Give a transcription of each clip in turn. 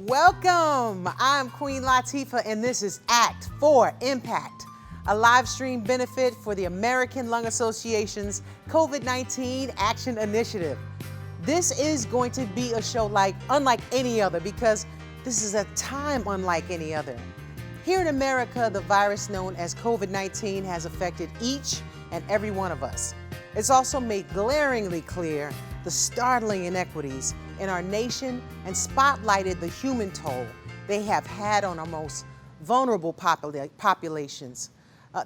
Welcome. I'm Queen Latifah, and this is Act for Impact, a live stream benefit for the American Lung Association's COVID-19 Action Initiative. This is going to be a show unlike any other because this is a time unlike any other. Here in America, the virus known as COVID-19 has affected each and every one of us. It's also made glaringly clear the startling inequities in our nation and spotlighted the human toll they have had on our most vulnerable populations.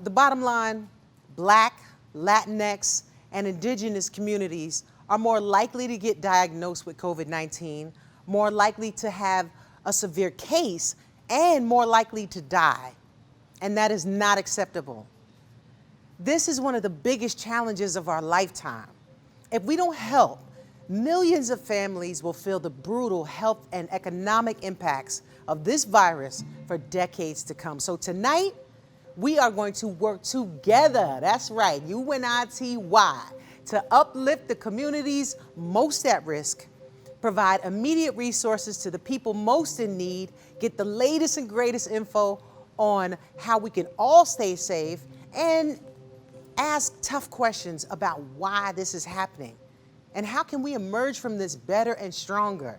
The bottom line, Black, Latinx, and indigenous communities are more likely to get diagnosed with COVID-19, more likely to have a severe case, and more likely to die. And that is not acceptable. This is one of the biggest challenges of our lifetime. If we don't help, millions of families will feel the brutal health and economic impacts of this virus for decades to come. So tonight, we are going to work together, that's right, UNITY, to uplift the communities most at risk, provide immediate resources to the people most in need, get the latest and greatest info on how we can all stay safe, and ask tough questions about why this is happening and how can we emerge from this better and stronger.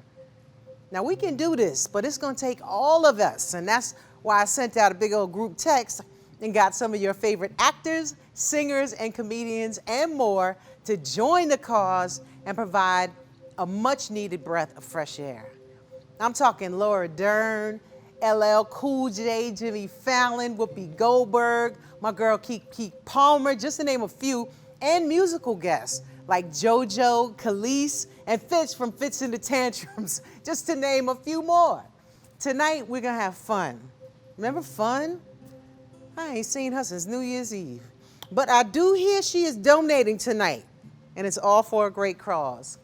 Now we can do this, but it's gonna take all of us, and that's why I sent out a big old group text and got some of your favorite actors, singers, and comedians and more to join the cause and provide a much needed breath of fresh air. I'm talking Laura Dern, LL Cool J, Jimmy Fallon, Whoopi Goldberg, my girl Keke Palmer, just to name a few, and musical guests like JoJo, Khalees, and Fitz from Fitz and the Tantrums, just to name a few more. Tonight, we're gonna have fun. Remember fun? I ain't seen her since New Year's Eve. But I do hear she is donating tonight, and it's all for a great cause.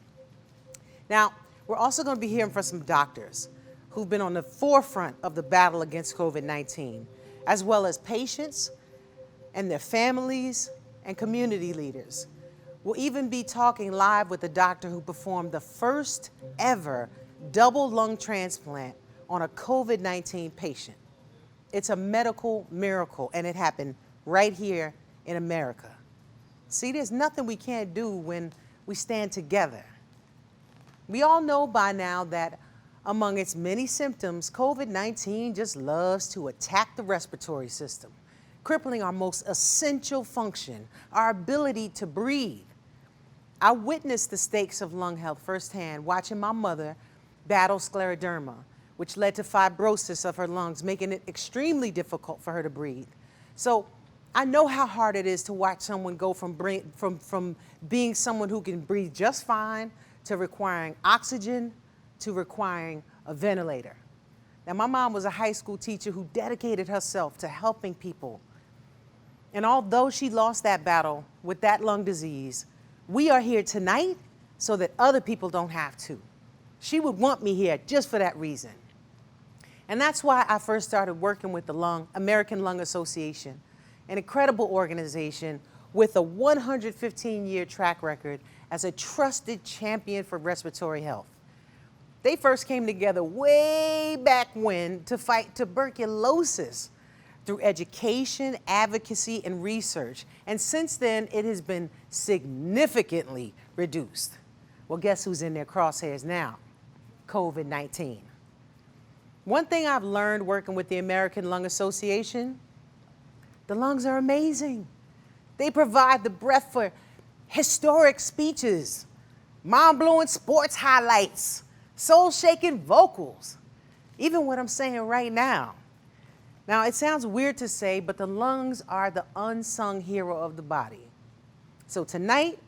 Now, we're also gonna be hearing from some doctors who've been on the forefront of the battle against COVID-19, as well as patients and their families and community leaders. We'll even be talking live with a doctor who performed the first ever double lung transplant on a COVID-19 patient. It's a medical miracle, and it happened right here in America. See, there's nothing we can't do when we stand together. We all know by now that among its many symptoms, COVID-19 just loves to attack the respiratory system, crippling our most essential function, our ability to breathe. I witnessed the stakes of lung health firsthand, watching my mother battle scleroderma, which led to fibrosis of her lungs, making it extremely difficult for her to breathe. So I know how hard it is to watch someone go from being someone who can breathe just fine to requiring oxygen to requiring a ventilator. Now, my mom was a high school teacher who dedicated herself to helping people. And although she lost that battle with that lung disease, we are here tonight so that other people don't have to. She would want me here just for that reason. And that's why I first started working with the American Lung Association, an incredible organization with a 115-year track record as a trusted champion for respiratory health. They first came together way back when to fight tuberculosis through education, advocacy, and research. And since then, it has been significantly reduced. Well, guess who's in their crosshairs now? COVID-19. One thing I've learned working with the American Lung Association, the lungs are amazing. They provide the breath for historic speeches, mind-blowing sports highlights, soul-shaking vocals, even what I'm saying right now. Now, it sounds weird to say, but the lungs are the unsung hero of the body. So tonight,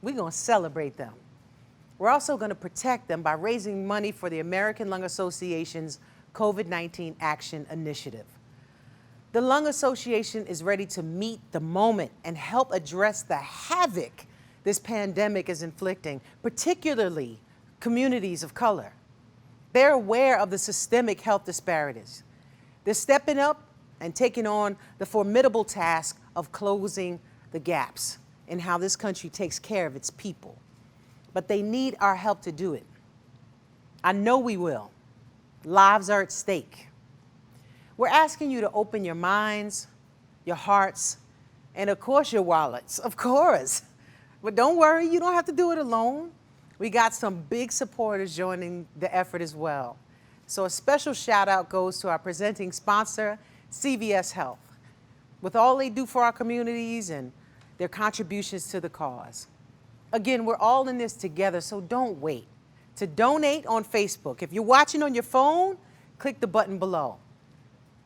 we're gonna celebrate them. We're also gonna protect them by raising money for the American Lung Association's COVID-19 Action Initiative. The Lung Association is ready to meet the moment and help address the havoc this pandemic is inflicting, particularly communities of color. They're aware of the systemic health disparities. They're stepping up and taking on the formidable task of closing the gaps in how this country takes care of its people. But they need our help to do it. I know we will. Lives are at stake. We're asking you to open your minds, your hearts, and of course your wallets, of course. But don't worry, you don't have to do it alone. We got some big supporters joining the effort as well. So a special shout out goes to our presenting sponsor, CVS Health, with all they do for our communities and their contributions to the cause. Again, we're all in this together, so don't wait. To donate on Facebook, if you're watching on your phone, click the button below.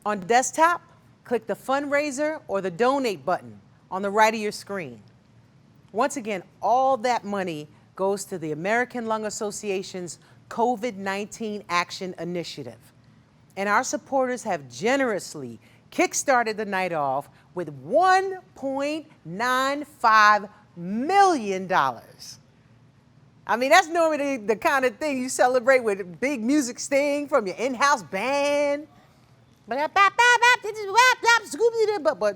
On desktop, click the fundraiser or the donate button on the right of your screen. Once again, all that money goes to the American Lung Association's COVID-19 Action Initiative. And our supporters have generously kickstarted the night off with $1.95 million. I mean, that's normally the kind of thing you celebrate with big music sting from your in-house band. But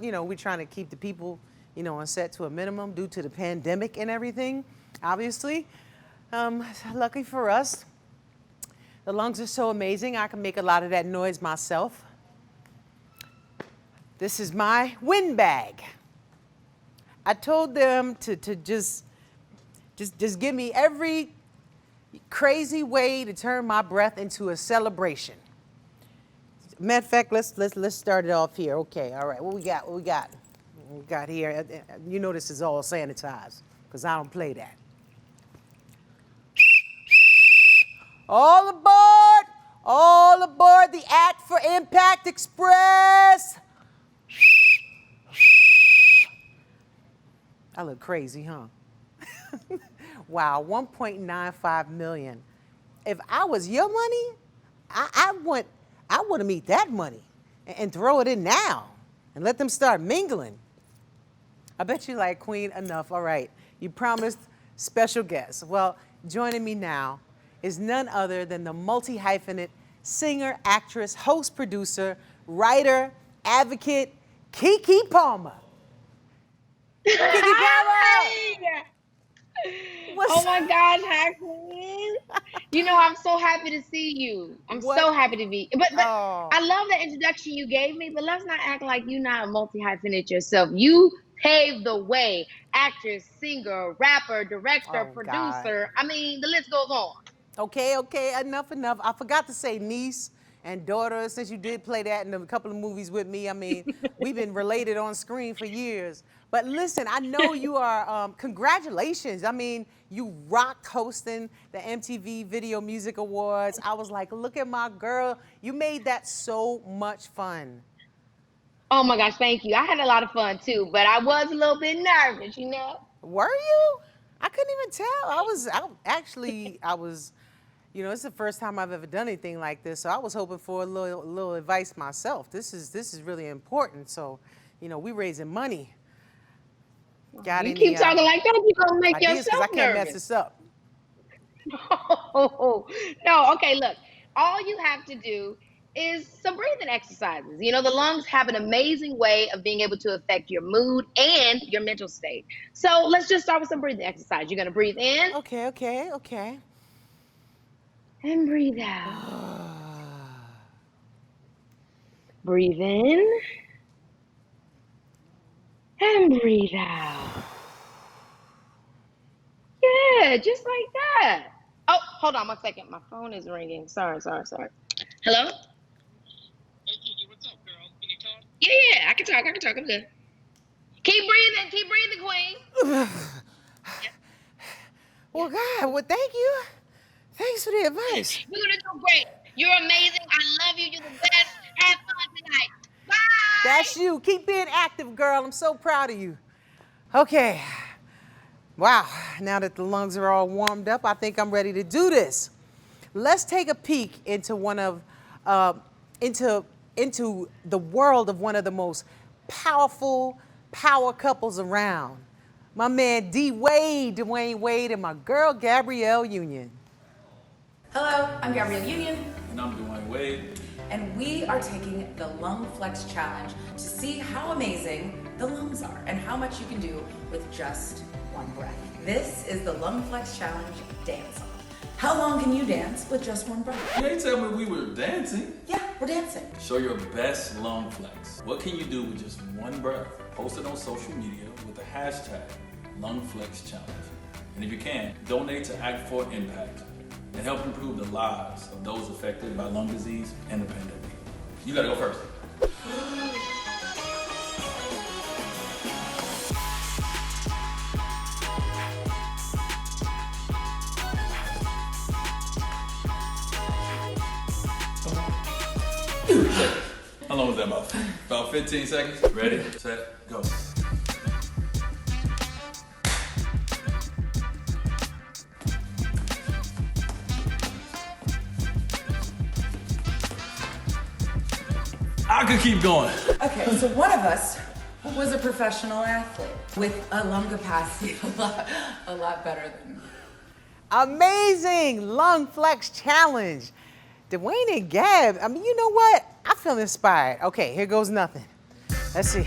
you know, we're trying to keep the people, you know, on set to a minimum due to the pandemic and everything, obviously. Lucky for us, the lungs are so amazing, I can make a lot of that noise myself. This is my wind bag. I told them to just give me every crazy way to turn my breath into a celebration. Matter of fact, let's start it off here. Okay, all right. What we got? What we got? What we got here? You know this is all sanitized because I don't play that. All aboard the Act for Impact Express. I look crazy, huh? Wow, 1.95 million. If I was your money, I want to meet that money and throw it in now and let them start mingling. I bet you like Queen enough. All right, you promised special guests. Well, joining me now is none other than the multi-hyphenate singer, actress, host, producer, writer, advocate, Keke Palmer. Keke Palmer! Oh my gosh, hi Queen. You know, I'm so happy to see you. I'm so happy to be. But I love the introduction you gave me, but let's not act like you're not a multi-hyphenate yourself. You paved the way. Actress, singer, rapper, director, producer. God. I mean, the list goes on. Okay, enough. I forgot to say niece and daughter, since you did play that in a couple of movies with me. I mean, we've been related on screen for years. But listen, I know you are, congratulations. I mean, you rocked hosting the MTV Video Music Awards. I was like, look at my girl. You made that so much fun. Oh my gosh, thank you. I had a lot of fun too, but I was a little bit nervous, you know? Were you? I couldn't even tell. I was, you know, it's the first time I've ever done anything like this, so I was hoping for a little advice myself. This is really important. So, you know, we raising money. Got you keep talking like that, you're gonna make yourself nervous. I can't mess this up. No, okay, look. All you have to do is some breathing exercises. You know, the lungs have an amazing way of being able to affect your mood and your mental state. So let's just start with some breathing exercise. You're gonna breathe in. Okay. And breathe out. Breathe in. And breathe out. Yeah, just like that. Oh, hold on 1 second. My phone is ringing. Sorry. Hello? Hey, Keke, what's up, girl? Can you talk? Yeah, I can talk. I'm good. Keep breathing, Queen. Well, God, well, thank you. Thanks for the advice. You're gonna do great. You're amazing. I love you. You're the best. Have fun tonight. Bye. That's you. Keep being active, girl. I'm so proud of you. Okay. Wow. Now that the lungs are all warmed up, I think I'm ready to do this. Let's take a peek into into the world of one of the most powerful power couples around. My man Dwayne Wade, and my girl Gabrielle Union. Hello, I'm Gabrielle Union. And I'm Dwayne Wade. And we are taking the Lung Flex Challenge to see how amazing the lungs are and how much you can do with just one breath. This is the Lung Flex Challenge dance-off. How long can you dance with just one breath? You ain't tell me we were dancing. Yeah, we're dancing. Show your best lung flex. What can you do with just one breath? Post it on social media with the hashtag LungFlexChallenge. And if you can, donate to Act for Impact and help improve the lives of those affected by lung disease and the pandemic. You gotta go first. How long was that about? About 15 seconds? Ready, set, go. I could keep going. Okay, so one of us was a professional athlete with a lung capacity a lot better than me. Amazing lung flex challenge. Dwayne and Gab, I mean, you know what? I feel inspired. Okay, here goes nothing. Let's see.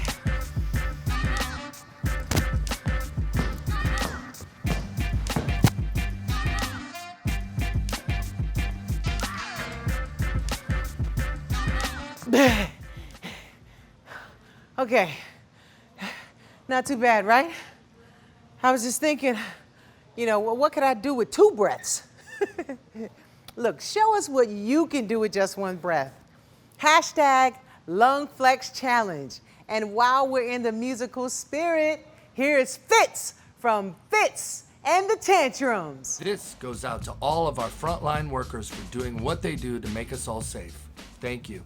Okay, not too bad, right? I was just thinking, you know, what could I do with 2 breaths? Look, show us what you can do with just 1 breath. Hashtag LungFlexChallenge. And while we're in the musical spirit, here's Fitz from Fitz and the Tantrums. This goes out to all of our frontline workers for doing what they do to make us all safe. Thank you.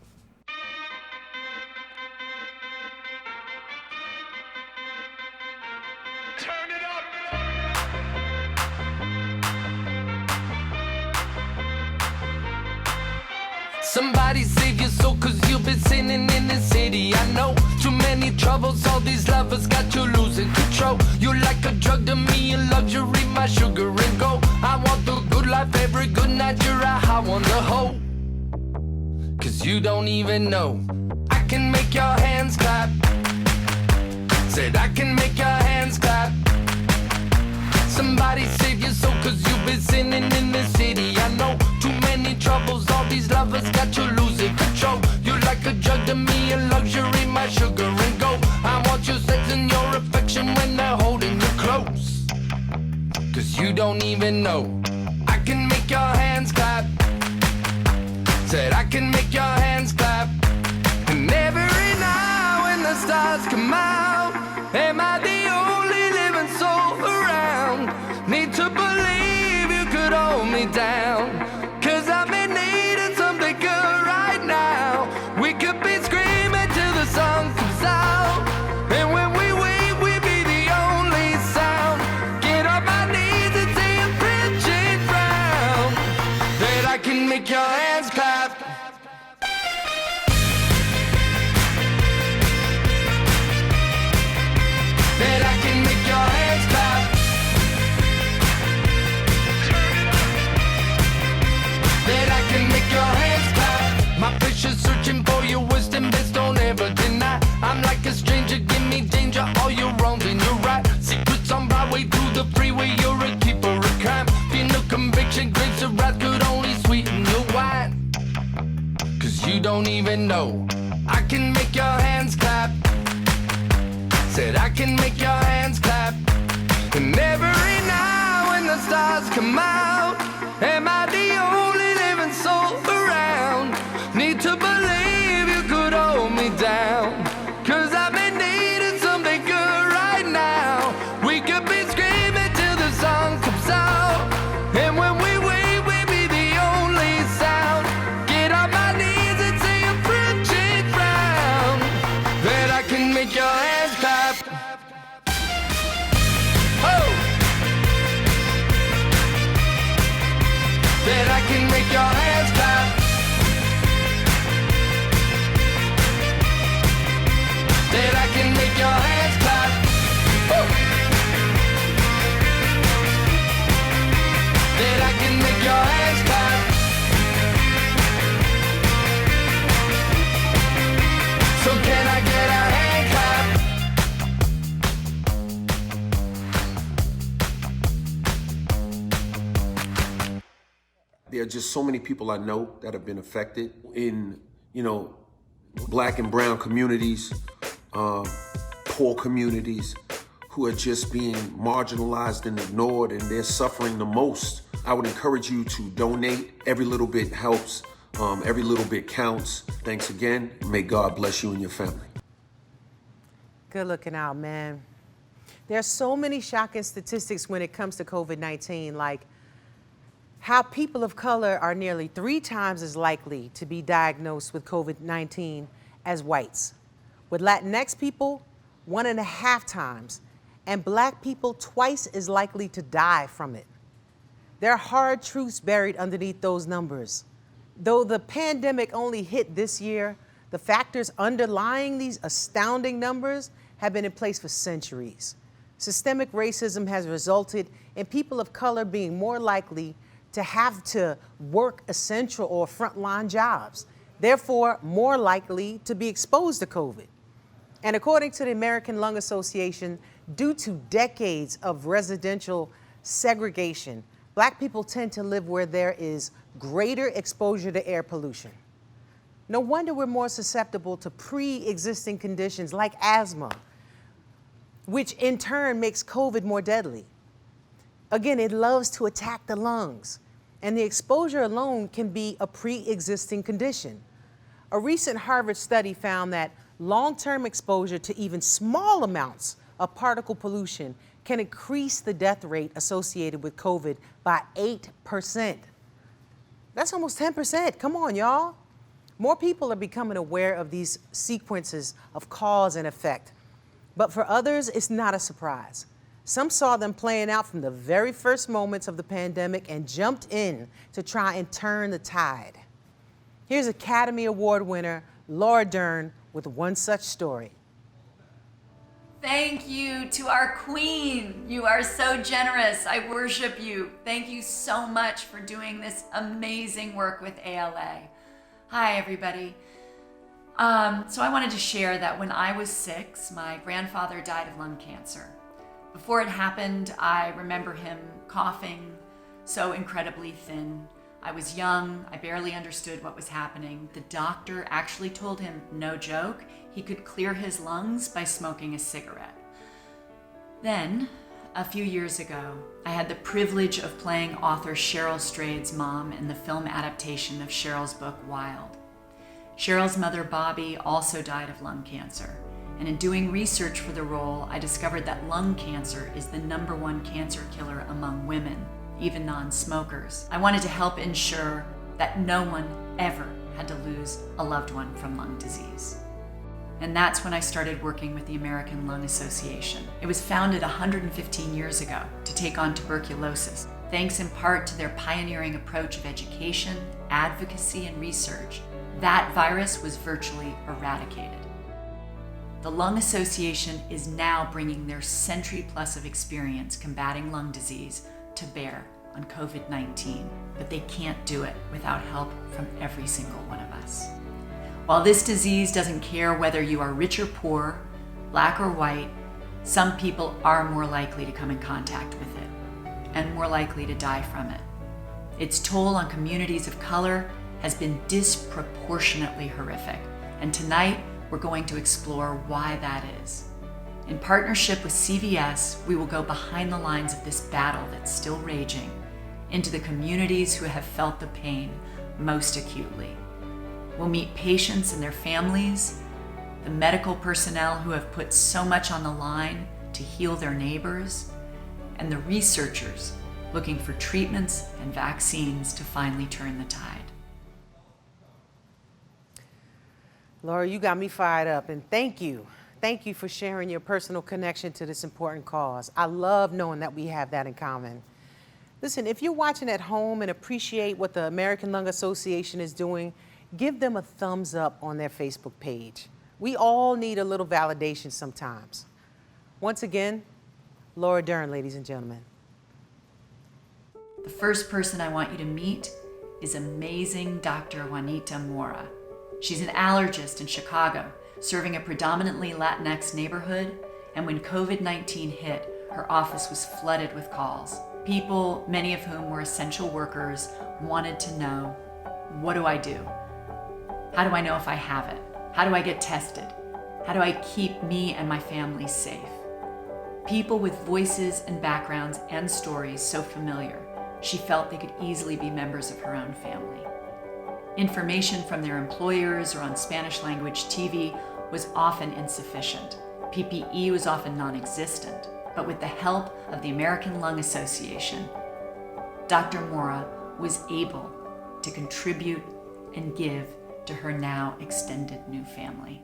Somebody save your soul, cause you've been sinning in the city. I know too many troubles, all these lovers got you losing control. You're like a drug to me, a luxury, my sugar and gold. I want the good life every good night, you're a high on the hoe. Cause you don't even know, I can make your hands clap. Said I can make your hands clap. Somebody save your soul, cause you've been sinning in the city. I know too many troubles, all these lovers got you losing control. You're like a drug to me, a luxury, my sugar and gold. I want your sex and your affection when they're holding you close. Cause you don't even know, I can make your hands clap. Said I can make your hands clap. And every now when the stars come out, am I the only living soul around? Need to believe you could hold me down, cause I've been needing something good right now. We could be screaming till the sun comes out, and when we wait, we be the only sound. Get on my knees and say a Bridget Brown, that I can make your hands clap. That I can make your hands clap. That I can make your hands clap. My fish is searching for your wisdom, best don't ever deny. I'm like a stranger, give me danger, all your wrongs and you're right. Secrets on Broadway through the freeway, you're a keeper of crime. Feel no conviction, grapes of wrath could only sweeten your wine. Cause you don't even know, I can make your hands clap. Said I can make your hands clap. And every now when the stars come out, am I the only living soul around? Need to believe you could hold me down, cause I've been needing something good right now. We could be screaming till the sun comes out, and when we wait, we be the only sound. Get on my knees and say a Bridget Brown, that I can make your hands clap. Oh! That I can make your hands clap. That I can make your hands clap. Woo! That I can make your hands clap. So can I get a hand clap? There are just so many people I know that have been affected in, Black and brown communities, poor communities, who are just being marginalized and ignored, and they're suffering the most. I would encourage you to donate. Every little bit helps. Every little bit counts. Thanks again. May God bless you and your family. Good looking out, man. There are so many shocking statistics when it comes to COVID-19, like how people of color are nearly 3 times as likely to be diagnosed with COVID-19 as whites, with Latinx people 1.5 times, and Black people twice as likely to die from it. There are hard truths buried underneath those numbers. Though the pandemic only hit this year, the factors underlying these astounding numbers have been in place for centuries. Systemic racism has resulted in people of color being more likely to have to work essential or frontline jobs, therefore more likely to be exposed to COVID. And according to the American Lung Association, due to decades of residential segregation, Black people tend to live where there is greater exposure to air pollution. No wonder we're more susceptible to pre-existing conditions like asthma, which in turn makes COVID more deadly. Again, it loves to attack the lungs, and the exposure alone can be a pre-existing condition. A recent Harvard study found that long-term exposure to even small amounts of particle pollution can increase the death rate associated with COVID by 8%. That's almost 10%. Come on, y'all. More people are becoming aware of these sequences of cause and effect. But for others, it's not a surprise. Some saw them playing out from the very first moments of the pandemic and jumped in to try and turn the tide. Here's Academy Award winner Laura Dern with one such story. Thank you to our queen. You are so generous. I worship you. Thank you so much for doing this amazing work with ALA. Hi, everybody. So I wanted to share that when I was 6, my grandfather died of lung cancer. Before it happened, I remember him coughing, so incredibly thin. I was young, I barely understood what was happening. The doctor actually told him, no joke, he could clear his lungs by smoking a cigarette. Then, a few years ago, I had the privilege of playing author Cheryl Strayed's mom in the film adaptation of Cheryl's book, Wild. Cheryl's mother, Bobby, also died of lung cancer. And in doing research for the role, I discovered that lung cancer is the #1 cancer killer among women, even non-smokers. I wanted to help ensure that no one ever had to lose a loved one from lung disease. And that's when I started working with the American Lung Association. It was founded 115 years ago to take on tuberculosis, thanks in part to their pioneering approach of education, advocacy, and research. That virus was virtually eradicated. The Lung Association is now bringing their century-plus of experience combating lung disease to bear on COVID-19, but they can't do it without help from every single one of us. While this disease doesn't care whether you are rich or poor, black or white, some people are more likely to come in contact with it and more likely to die from it. Its toll on communities of color has been disproportionately horrific, and tonight we're going to explore why that is. In partnership with CVS, we will go behind the lines of this battle that's still raging into the communities who have felt the pain most acutely. We'll meet patients and their families, the medical personnel who have put so much on the line to heal their neighbors, and the researchers looking for treatments and vaccines to finally turn the tide. Laura, you got me fired up, and thank you. Thank you for sharing your personal connection to this important cause. I love knowing that we have that in common. Listen, if you're watching at home and appreciate what the American Lung Association is doing, give them a thumbs up on their Facebook page. We all need a little validation sometimes. Once again, Laura Dern, ladies and gentlemen. The first person I want you to meet is amazing Dr. Juanita Mora. She's an allergist in Chicago, serving a predominantly Latinx neighborhood, and when COVID-19 hit, her office was flooded with calls. People, many of whom were essential workers, wanted to know, what do I do? How do I know if I have it? How do I get tested? How do I keep me and my family safe? People with voices and backgrounds and stories so familiar, she felt they could easily be members of her own family. Information from their employers or on Spanish language TV was often insufficient. PPE was often non-existent, but with the help of the American Lung Association, Dr. Mora was able to contribute and give to her now extended new family.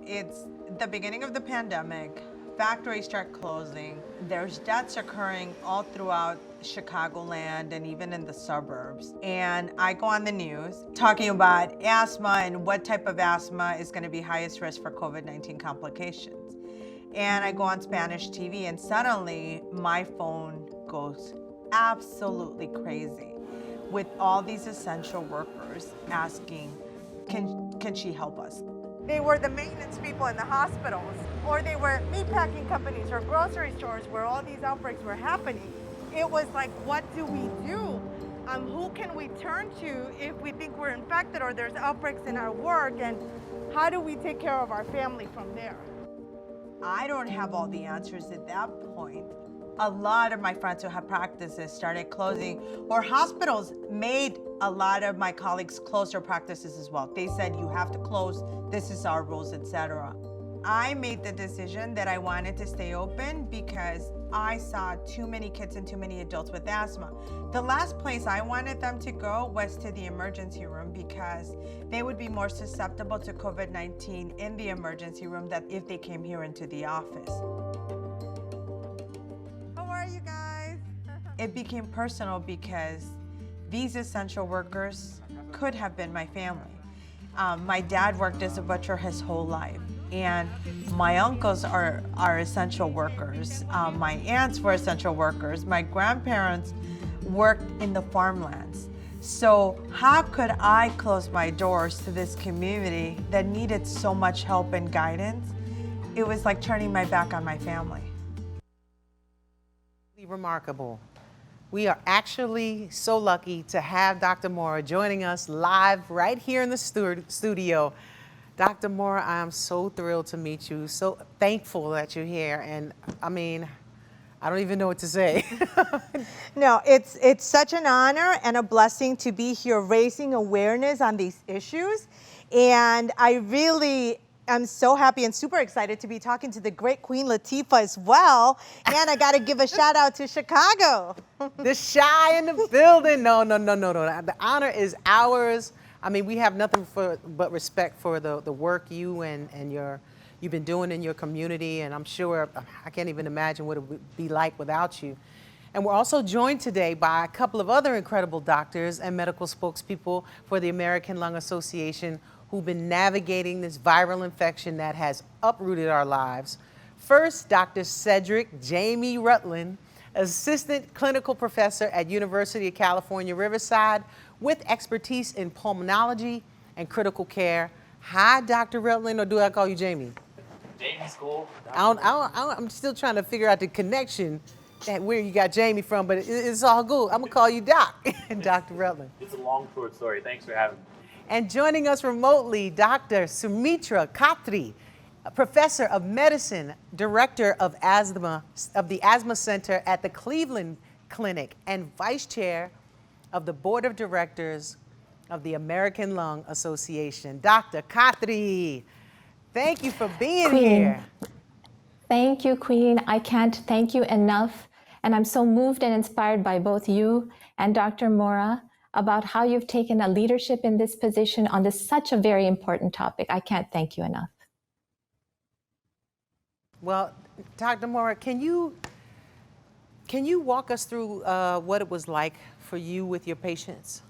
It's the beginning of the pandemic. Factories start closing. There's deaths occurring all throughout Chicagoland and even in the suburbs. And I go on the news talking about asthma and what type of asthma is going to be highest risk for COVID-19 complications. And I go on Spanish TV and suddenly my phone goes absolutely crazy with all these essential workers asking, can she help us? They were the maintenance people in the hospitals, or they were meatpacking companies or grocery stores where all these outbreaks were happening. It was like, what do we do? Who can we turn to if we think we're infected or there's outbreaks in our work, and how do we take care of our family from there? I don't have all the answers at that point. A lot of my friends who have practices started closing, or hospitals made a lot of my colleagues close their practices as well. They said, you have to close, this is our rules, etc. I made the decision that I wanted to stay open because I saw too many kids and too many adults with asthma. The last place I wanted them to go was to the emergency room because they would be more susceptible to COVID-19 in the emergency room than if they came here into the office. How are you guys? It became personal because these essential workers could have been my family. My dad worked as a butcher his whole life, and my uncles are essential workers. My aunts were essential workers. My grandparents worked in the farmlands. So how could I close my doors to this community that needed so much help and guidance? It was like turning my back on my family. Remarkable. We are actually so lucky to have Dr. Mora joining us live right here in the studio. Dr. Mora, I am so thrilled to meet you, so thankful that you're here, and I mean, I don't even know what to say. No, it's such an honor and a blessing to be here raising awareness on these issues, and I really I'm so happy and super excited to be talking to the great Queen Latifah as well. And I got to give a shout out to Chicago. The Shy in the building. No. The honor is ours. I mean, we have nothing but respect for the work you and you've been doing in your community. And I'm sure, I can't even imagine what it would be like without you. And we're also joined today by a couple of other incredible doctors and medical spokespeople for the American Lung Association who've been navigating this viral infection that has uprooted our lives. First, Dr. Cedric Jamie Rutland, Assistant Clinical Professor at University of California, Riverside, with expertise in pulmonology and critical care. Hi, Dr. Rutland, or do I call you Jamie? Jamie's cool. I'm still trying to figure out the connection and where you got Jamie from, but it's all good. I'm gonna call you Doc, Dr. Rutland. It's a long, short story. Thanks for having me. And joining us remotely, Dr. Sumitra Khatri, Professor of Medicine, Director of the Asthma Center at the Cleveland Clinic, and Vice Chair of the Board of Directors of the American Lung Association. Dr. Khatri, thank you for being here. Thank you, Queen. I can't thank you enough. And I'm so moved and inspired by both you and Dr. Mora about how you've taken a leadership in this position on this such a very important topic. I can't thank you enough. Well, Dr. Mora, can you walk us through what it was like for you with your patients?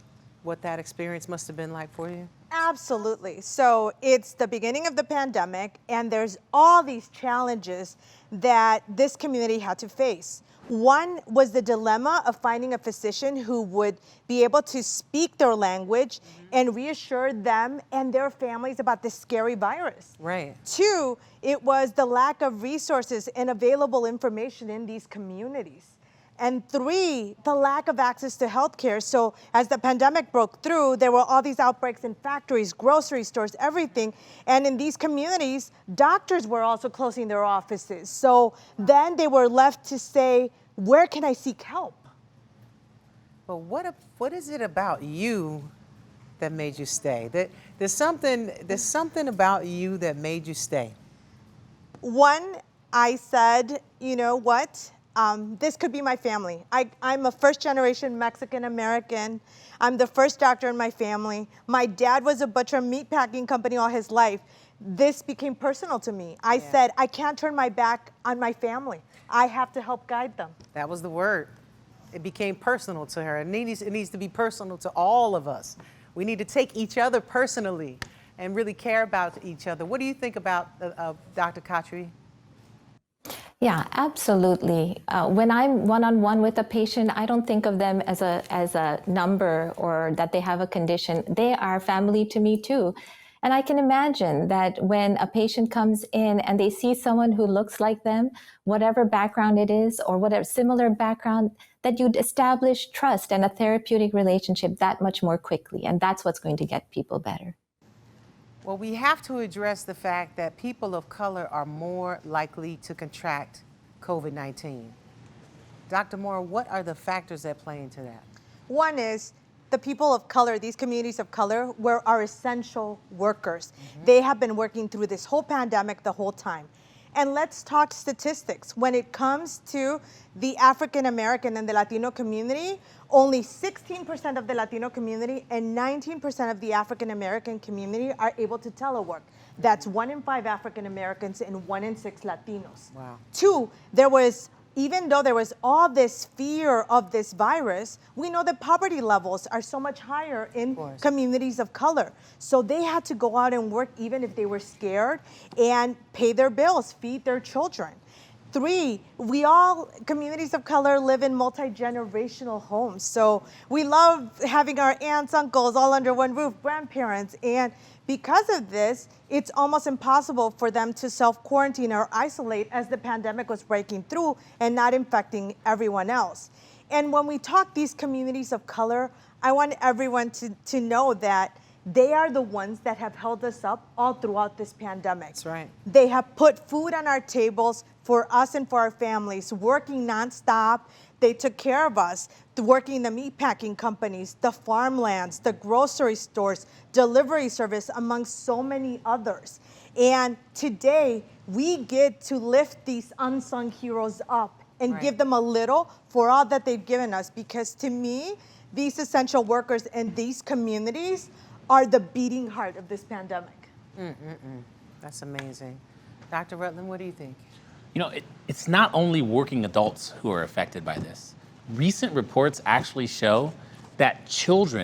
What that experience must have been like for you? Absolutely. So it's the beginning of the pandemic, and there's all these challenges that this community had to face. One was the dilemma of finding a physician who would be able to speak their language and reassure them and their families about this scary virus. Right. Two, it was the lack of resources and available information in these communities. And three, the lack of access to healthcare. So as the pandemic broke through, there were all these outbreaks in factories, grocery stores, everything. And in these communities, doctors were also closing their offices. So then they were left to say, where can I seek help? But what is it about you that made you stay? There's something about you that made you stay. One, I said, you know what? This could be my family. I'm a first-generation Mexican-American. I'm the first doctor in my family. My dad was a butcher, meatpacking company all his life. This became personal to me. I said, I can't turn my back on my family. I have to help guide them. That was the word. It became personal to her. It needs to be personal to all of us. We need to take each other personally and really care about each other. What do you think about Dr. Khatri? Yeah, absolutely. When I'm one-on-one with a patient, I don't think of them as a number or that they have a condition. They are family to me too. And I can imagine that when a patient comes in and they see someone who looks like them, whatever background it is or whatever similar background, that you'd establish trust and a therapeutic relationship that much more quickly. And that's what's going to get people better. Well, we have to address the fact that people of color are more likely to contract COVID-19. Dr. Moore, what are the factors that play into that? One is the people of color, these communities of color, are essential workers. They have been working through this whole pandemic the whole time. And let's talk statistics. When it comes to the African American and the Latino community, only 16% of the Latino community and 19% of the African American community are able to telework. That's 1 in 5 African Americans and 1 in 6 Latinos. Wow. Two, even though there was all this fear of this virus, we know that poverty levels are so much higher in communities of color. So they had to go out and work even if they were scared and pay their bills, feed their children. Three, communities of color live in multi-generational homes. So we love having our aunts, uncles all under one roof, grandparents. And because of this, it's almost impossible for them to self-quarantine or isolate as the pandemic was breaking through and not infecting everyone else. And when we talk these communities of color, I want everyone to know that they are the ones that have held us up all throughout this pandemic. That's right. They have put food on our tables for us and for our families, working nonstop. They took care of us, working in the meatpacking companies, the farmlands, the grocery stores, delivery service, among so many others. And today, we get to lift these unsung heroes up and give them a little for all that they've given us. Because to me, these essential workers and these communities are the beating heart of this pandemic. That's amazing. Dr. Rutland, what do you think? You know, it's not only working adults who are affected by this. Recent reports actually show that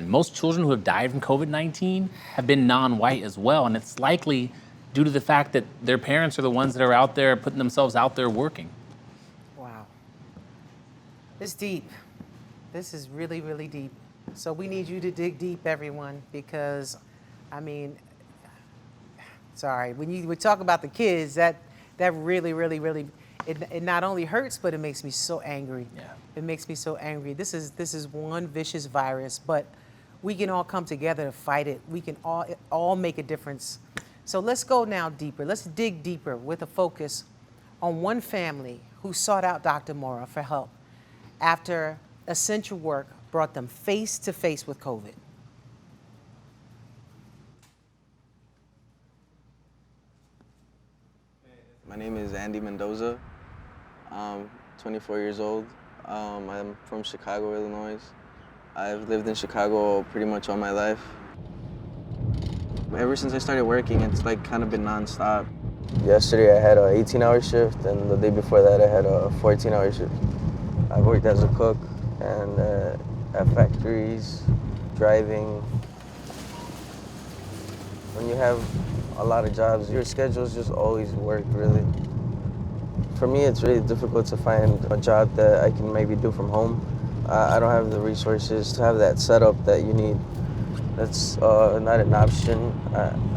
most children who have died from COVID-19 have been non-white as well, and it's likely due to the fact that their parents are the ones that are out there putting themselves out there working. Wow. It's deep. This is really, really deep. So we need you to dig deep, everyone, because, I mean, sorry, when we talk about the kids, that really, really, really, it not only hurts, but it makes me so angry. Yeah. It makes me so angry. This is one vicious virus, but we can all come together to fight it. We can all make a difference. So let's go now deeper. Let's dig deeper with a focus on one family who sought out Dr. Mora for help after essential work brought them face to face with COVID. My name is Andy Mendoza. I'm 24 years old. I'm from Chicago, Illinois. I've lived in Chicago pretty much all my life. Ever since I started working, it's like kind of been nonstop. Yesterday I had an 18-hour shift, and the day before that I had a 14-hour shift. I've worked as a cook and at factories, driving. When you have a lot of jobs, your schedules just always work, really. For me, it's really difficult to find a job that I can maybe do from home. I don't have the resources to have that setup that you need. That's not an option.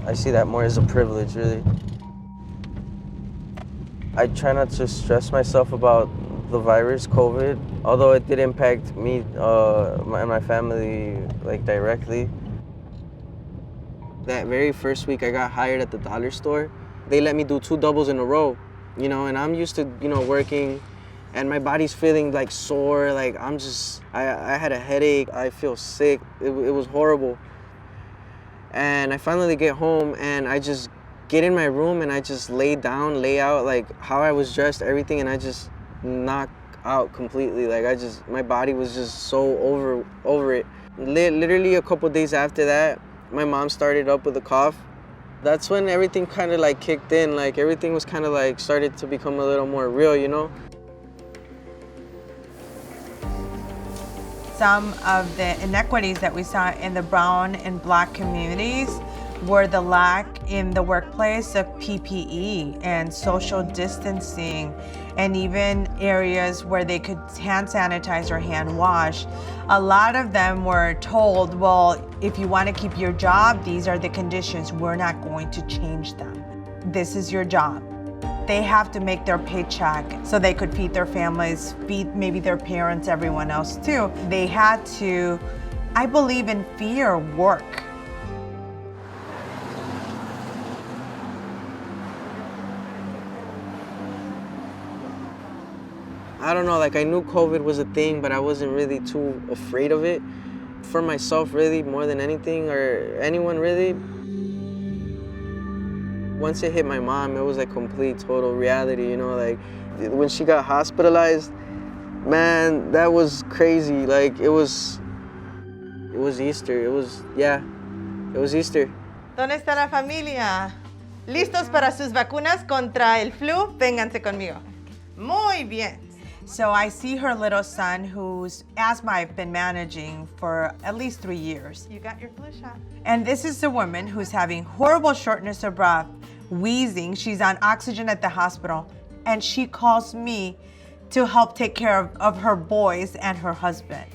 I see that more as a privilege, really. I try not to stress myself about the virus, COVID, although it did impact me and my family like directly. That very first week I got hired at the dollar store, they let me do 2 doubles in a row, you know, and I'm used to, you know, working and my body's feeling like sore, like I had a headache, I feel sick, it was horrible. And I finally get home and I just get in my room and I just lay out like how I was dressed, everything, and I just knock out completely. Like my body was just so over it. Literally a couple days after that, my mom started up with a cough. That's when everything kind of like kicked in, like everything was kind of like started to become a little more real, you know? Some of the inequities that we saw in the brown and black communities were the lack in the workplace of PPE and social distancing, and even areas where they could hand sanitize or hand wash. A lot of them were told, well, if you want to keep your job, these are the conditions. We're not going to change them. This is your job. They have to make their paycheck so they could feed their families, feed maybe their parents, everyone else too. They had to, I believe in fear, work. I don't know, like I knew COVID was a thing, but I wasn't really too afraid of it. For myself, really, more than anything, or anyone really. Once it hit my mom, it was like complete, total reality, you know, like when she got hospitalized, man, that was crazy. Like it was Easter, it was Easter. ¿Dónde está la familia? ¿Listos para sus vacunas contra el flu? Vénganse conmigo. Muy bien. So I see her little son whose asthma I've been managing for at least 3 years. You got your flu shot. And this is the woman who's having horrible shortness of breath, wheezing. She's on oxygen at the hospital. And she calls me to help take care of her boys and her husband.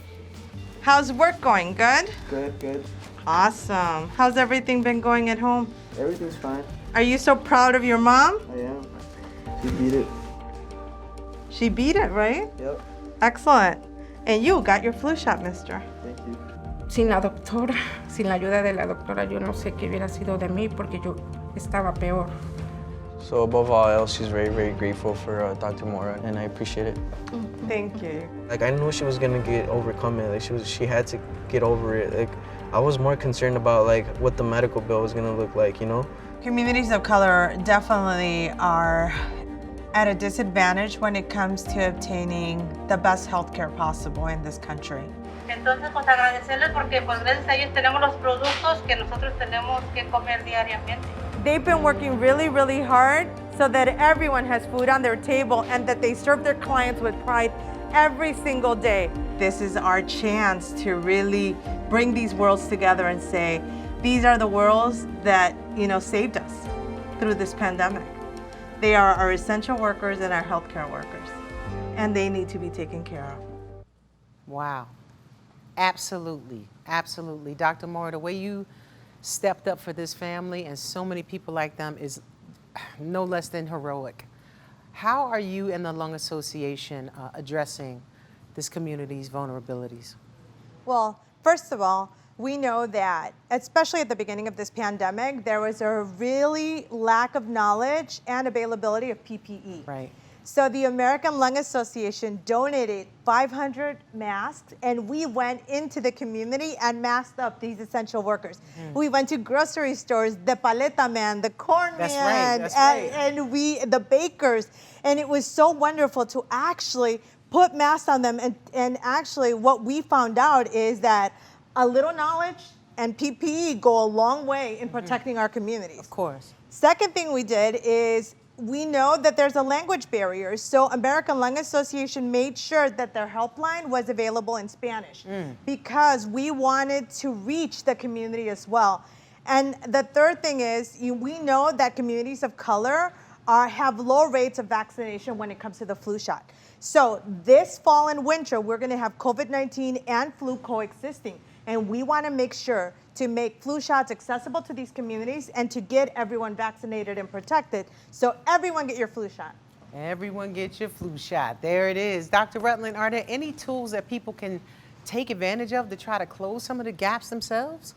How's work going? Good? Good. Awesome. How's everything been going at home? Everything's fine. Are you so proud of your mom? I am. She beat it. She beat it, right? Yep. Excellent. And you got your flu shot, mister. Thank you. Sin la doctora, sin la ayuda de la doctora, yo no sé qué hubiera sido de mí porque yo estaba peor. So above all else, she's very, very grateful for Dr. Mora, and I appreciate it. Thank you. Like I knew she was gonna overcome it. Like she had to get over it. Like I was more concerned about like what the medical bill was gonna look like, you know? Communities of color definitely are at a disadvantage when it comes to obtaining the best healthcare possible in this country. Entonces, pues agradecerles porque pues gracias a ellos tenemos los productos que nosotros tenemos que comer diariamente. They've been working really, really hard so that everyone has food on their table and that they serve their clients with pride every single day. This is our chance to really bring these worlds together and say, these are the worlds that, you know, saved us through this pandemic. They are our essential workers and our healthcare workers, and they need to be taken care of. Wow. Absolutely. Absolutely. Dr. Mora, the way you stepped up for this family and so many people like them is no less than heroic. How are you and the Lung Association addressing this community's vulnerabilities? Well, first of all, we know that, especially at the beginning of this pandemic, there was a really lack of knowledge and availability of PPE. Right. So the American Lung Association donated 500 masks, and we went into the community and masked up these essential workers. We went to grocery stores, the paleta man, the corn man, and the bakers, and it was so wonderful to actually put masks on them. And actually what we found out is that a little knowledge and PPE go a long way in protecting our communities. Of course. Second thing we did is we know that there's a language barrier, so American Lung Association made sure that their helpline was available in Spanish because we wanted to reach the community as well. And the third thing is, we know that communities of color have low rates of vaccination when it comes to the flu shot. So this fall and winter, we're going to have COVID-19 and flu coexisting. And we want to make sure to make flu shots accessible to these communities and to get everyone vaccinated and protected. So everyone get your flu shot. Everyone get your flu shot. There it is. Dr. Rutland, are there any tools that people can take advantage of to try to close some of the gaps themselves?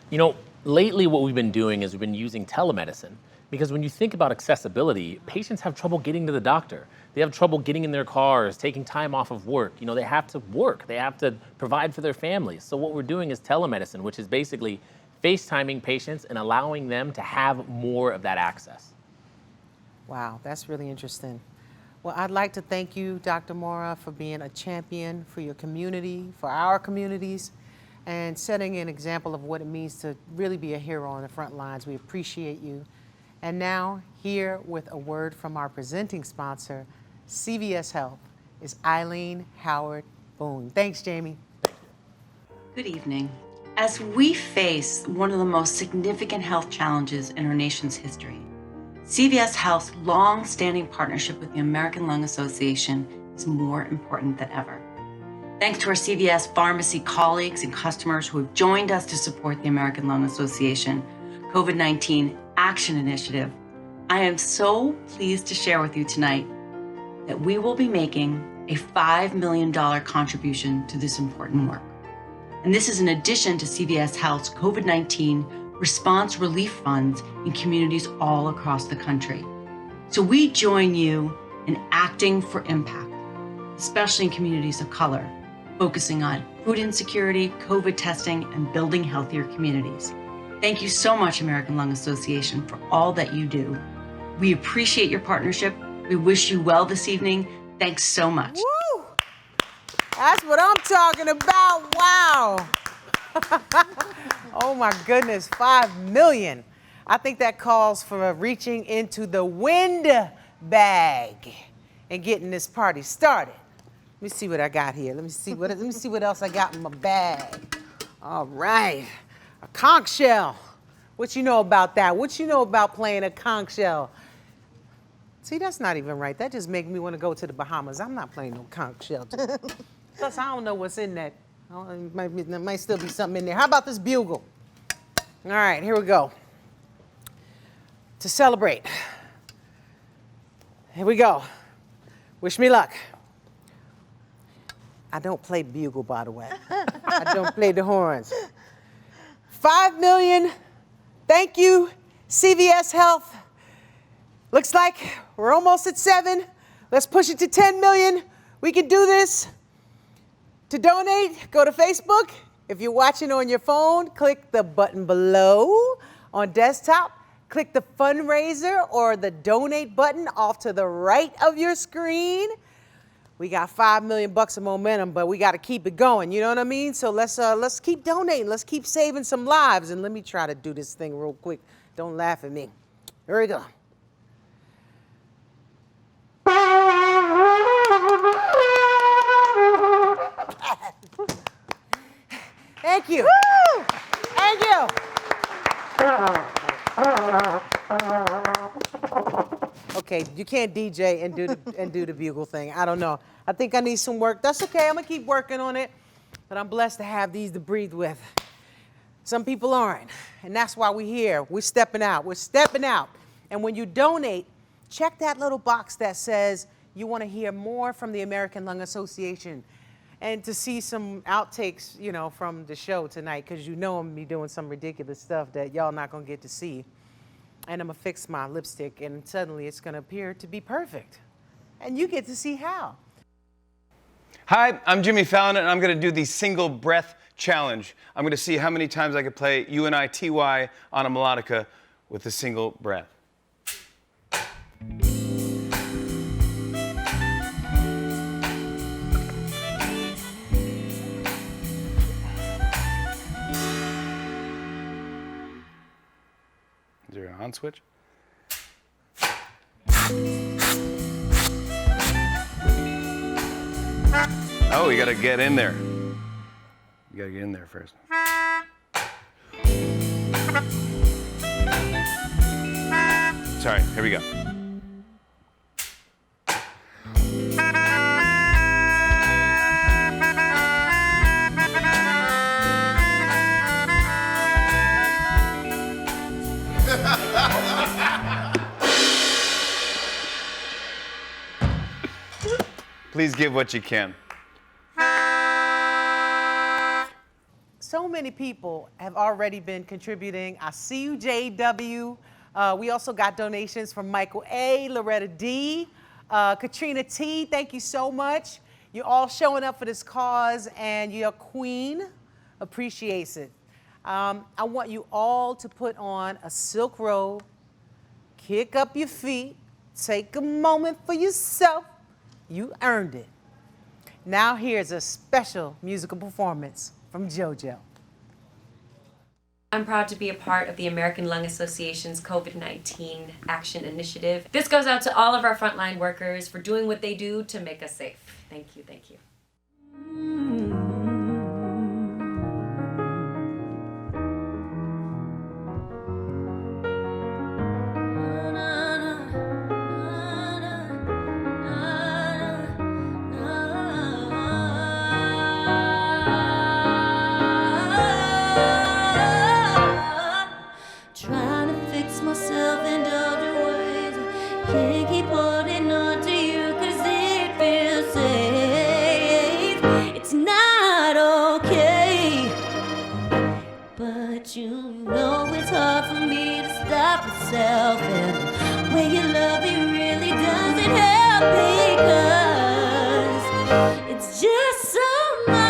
You know, lately what we've been doing is we've been using telemedicine, because when you think about accessibility, patients have trouble getting to the doctor. They have trouble getting in their cars, taking time off of work. You know, they have to work. They have to provide for their families. So what we're doing is telemedicine, which is basically FaceTiming patients and allowing them to have more of that access. Wow, that's really interesting. Well, I'd like to thank you, Dr. Mora, for being a champion for your community, for our communities, and setting an example of what it means to really be a hero on the front lines. We appreciate you. And now, here with a word from our presenting sponsor, CVS Health, is Eileen Howard-Boone. Thanks, Jamie. Good evening. As we face one of the most significant health challenges in our nation's history, CVS Health's long-standing partnership with the American Lung Association is more important than ever. Thanks to our CVS pharmacy colleagues and customers who have joined us to support the American Lung Association COVID-19 Action Initiative, I am so pleased to share with you tonight that we will be making a $5 million contribution to this important work. And this is in addition to CVS Health's COVID-19 response relief funds in communities all across the country. So we join you in acting for impact, especially in communities of color, focusing on food insecurity, COVID testing, and building healthier communities. Thank you so much, American Lung Association, for all that you do. We appreciate your partnership. We wish you well this evening. Thanks so much. Woo! That's what I'm talking about. Wow. Oh my goodness, 5 million. I think that calls for reaching into the wind bag and getting this party started. Let me see what I got here. Let me see what else I got in my bag. All right, a conch shell. What you know about that? What you know about playing a conch shell? See, that's not even right. That just makes me want to go to the Bahamas. I'm not playing no conch shell. Plus, I don't know what's in that. There might still be something in there. How about this bugle? All right, here we go. To celebrate. Here we go. Wish me luck. I don't play bugle, by the way. I don't play the horns. 5 million. Thank you, CVS Health. Looks like we're almost at 7. Let's push it to 10 million. We can do this. To donate, go to Facebook. If you're watching on your phone, click the button below. On desktop, click the fundraiser or the donate button off to the right of your screen. We got $5 million of momentum, but we got to keep it going. You know what I mean? So let's keep donating. Let's keep saving some lives. And let me try to do this thing real quick. Don't laugh at me. Here we go. Thank you. Woo! Thank you. Okay, you can't DJ and do the bugle thing. I don't know. I think I need some work. That's okay. I'm gonna keep working on it. But I'm blessed to have these to breathe with. Some people aren't, and that's why we're here. We're stepping out. We're stepping out. And when you donate, check that little box that says you want to hear more from the American Lung Association. And to see some outtakes, you know, from the show tonight, because you know I'm gonna be doing some ridiculous stuff that y'all not gonna get to see. And I'm gonna fix my lipstick, and suddenly it's gonna appear to be perfect. And you get to see how. Hi, I'm Jimmy Fallon, and I'm gonna do the single breath challenge. I'm gonna see how many times I can play UNITY on a melodica with a single breath. Is there an on switch? Oh, you gotta get in there. You gotta get in there first. Sorry, here we go. Please give what you can. So many people have already been contributing. I see you, JW. We also got donations from Michael A., Loretta D., Katrina T. Thank you so much. You're all showing up for this cause, and your queen appreciates it. I want you all to put on a silk robe, kick up your feet, take a moment for yourself. You earned it. Now here's a special musical performance from JoJo. I'm proud to be a part of the American Lung Association's COVID-19 Action Initiative. This goes out to all of our frontline workers for doing what they do to make us safe. Thank you, thank you. Trying to fix myself in other ways. Can't keep holding on to you 'cause it feels safe. It's not okay. But you know it's hard for me to stop myself. And when you love it really doesn't help because it's just so much.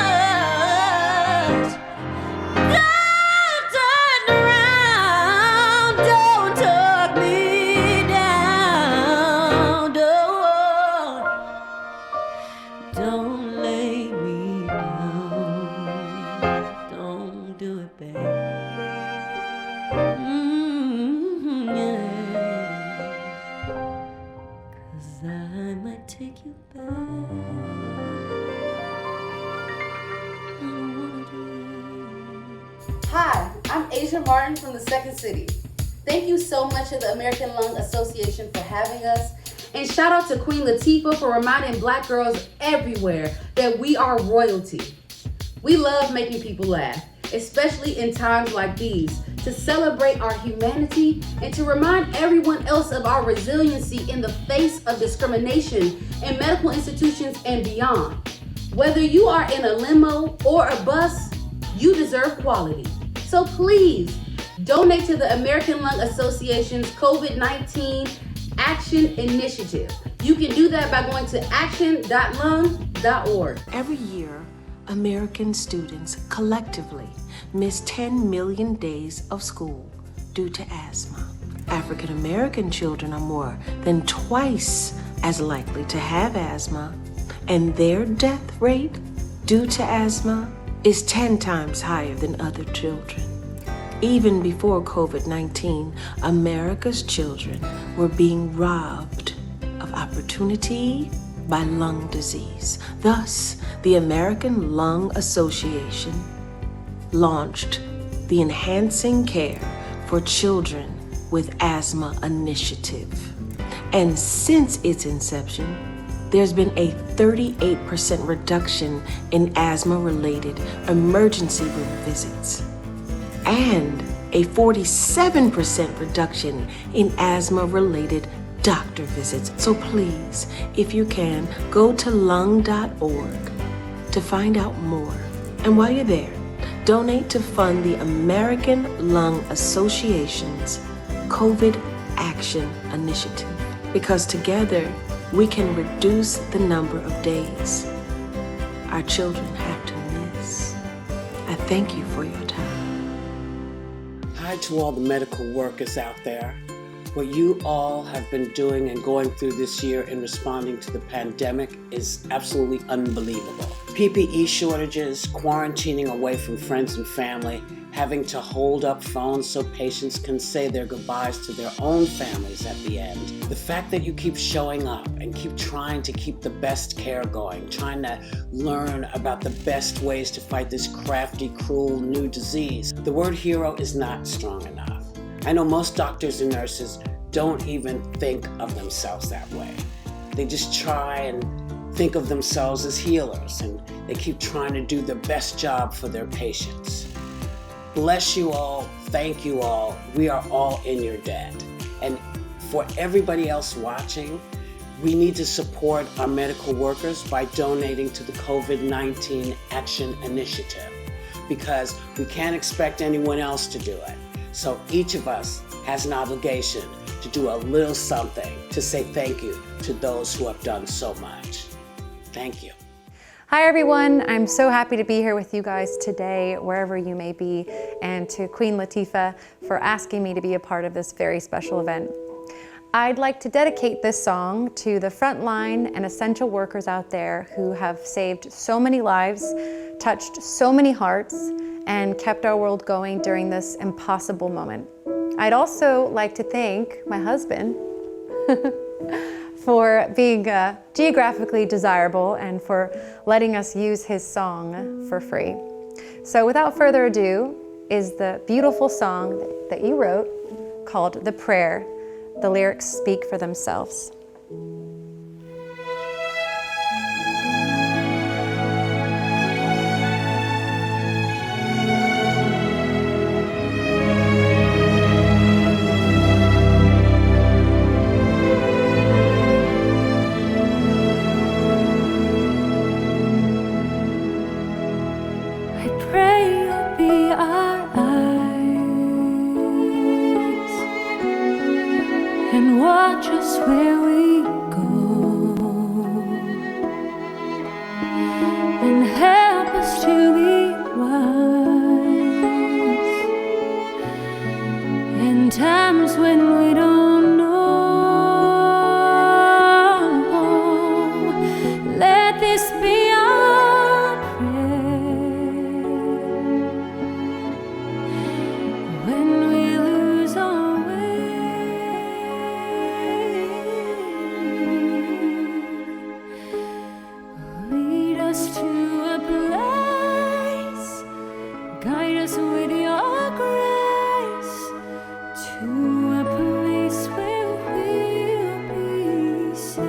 Hi, I'm Asia Martin from the Second City. Thank you so much to the American Lung Association for having us. And shout out to Queen Latifah for reminding Black girls everywhere that we are royalty. We love making people laugh, especially in times like these, to celebrate our humanity and to remind everyone else of our resiliency in the face of discrimination in medical institutions and beyond. Whether you are in a limo or a bus, you deserve quality. So please, donate to the American Lung Association's COVID-19 Action Initiative. You can do that by going to action.lung.org. Every year, American students collectively miss 10 million days of school due to asthma. African American children are more than twice as likely to have asthma, and their death rate due to asthma is 10 times higher than other children. Even before COVID-19, America's children were being robbed of opportunity by lung disease. Thus, the American Lung Association launched the Enhancing Care for Children with Asthma Initiative. And since its inception, there's been a 38% reduction in asthma-related emergency room visits and a 47% reduction in asthma-related doctor visits. So please, if you can, go to lung.org to find out more. And while you're there, donate to fund the American Lung Association's COVID Action Initiative, because together we can reduce the number of days our children have to miss. I thank you for your time. Hi to all the medical workers out there. What you all have been doing and going through this year in responding to the pandemic is absolutely unbelievable. PPE shortages, quarantining away from friends and family, having to hold up phones so patients can say their goodbyes to their own families at the end. The fact that you keep showing up and keep trying to keep the best care going, trying to learn about the best ways to fight this crafty, cruel new disease. The word hero is not strong enough. I know most doctors and nurses don't even think of themselves that way. They just try and think of themselves as healers, and they keep trying to do the best job for their patients. Bless you all, thank you all, we are all in your debt. And for everybody else watching, we need to support our medical workers by donating to the COVID-19 Action Initiative, because we can't expect anyone else to do it. So each of us has an obligation to do a little something to say thank you to those who have done so much. Thank you. Hi everyone, I'm so happy to be here with you guys today, wherever you may be, and to Queen Latifah for asking me to be a part of this very special event. I'd like to dedicate this song to the frontline and essential workers out there who have saved so many lives, touched so many hearts, and kept our world going during this impossible moment. I'd also like to thank my husband for being geographically desirable and for letting us use his song for free. So without further ado is the beautiful song that you wrote called The Prayer. The lyrics speak for themselves. And watch us where we go, and help us to be wise in times when we don't know. Let this be our prayer when we lose our way. Lead us to a place, guide us with your grace, to a place where we'll be safe.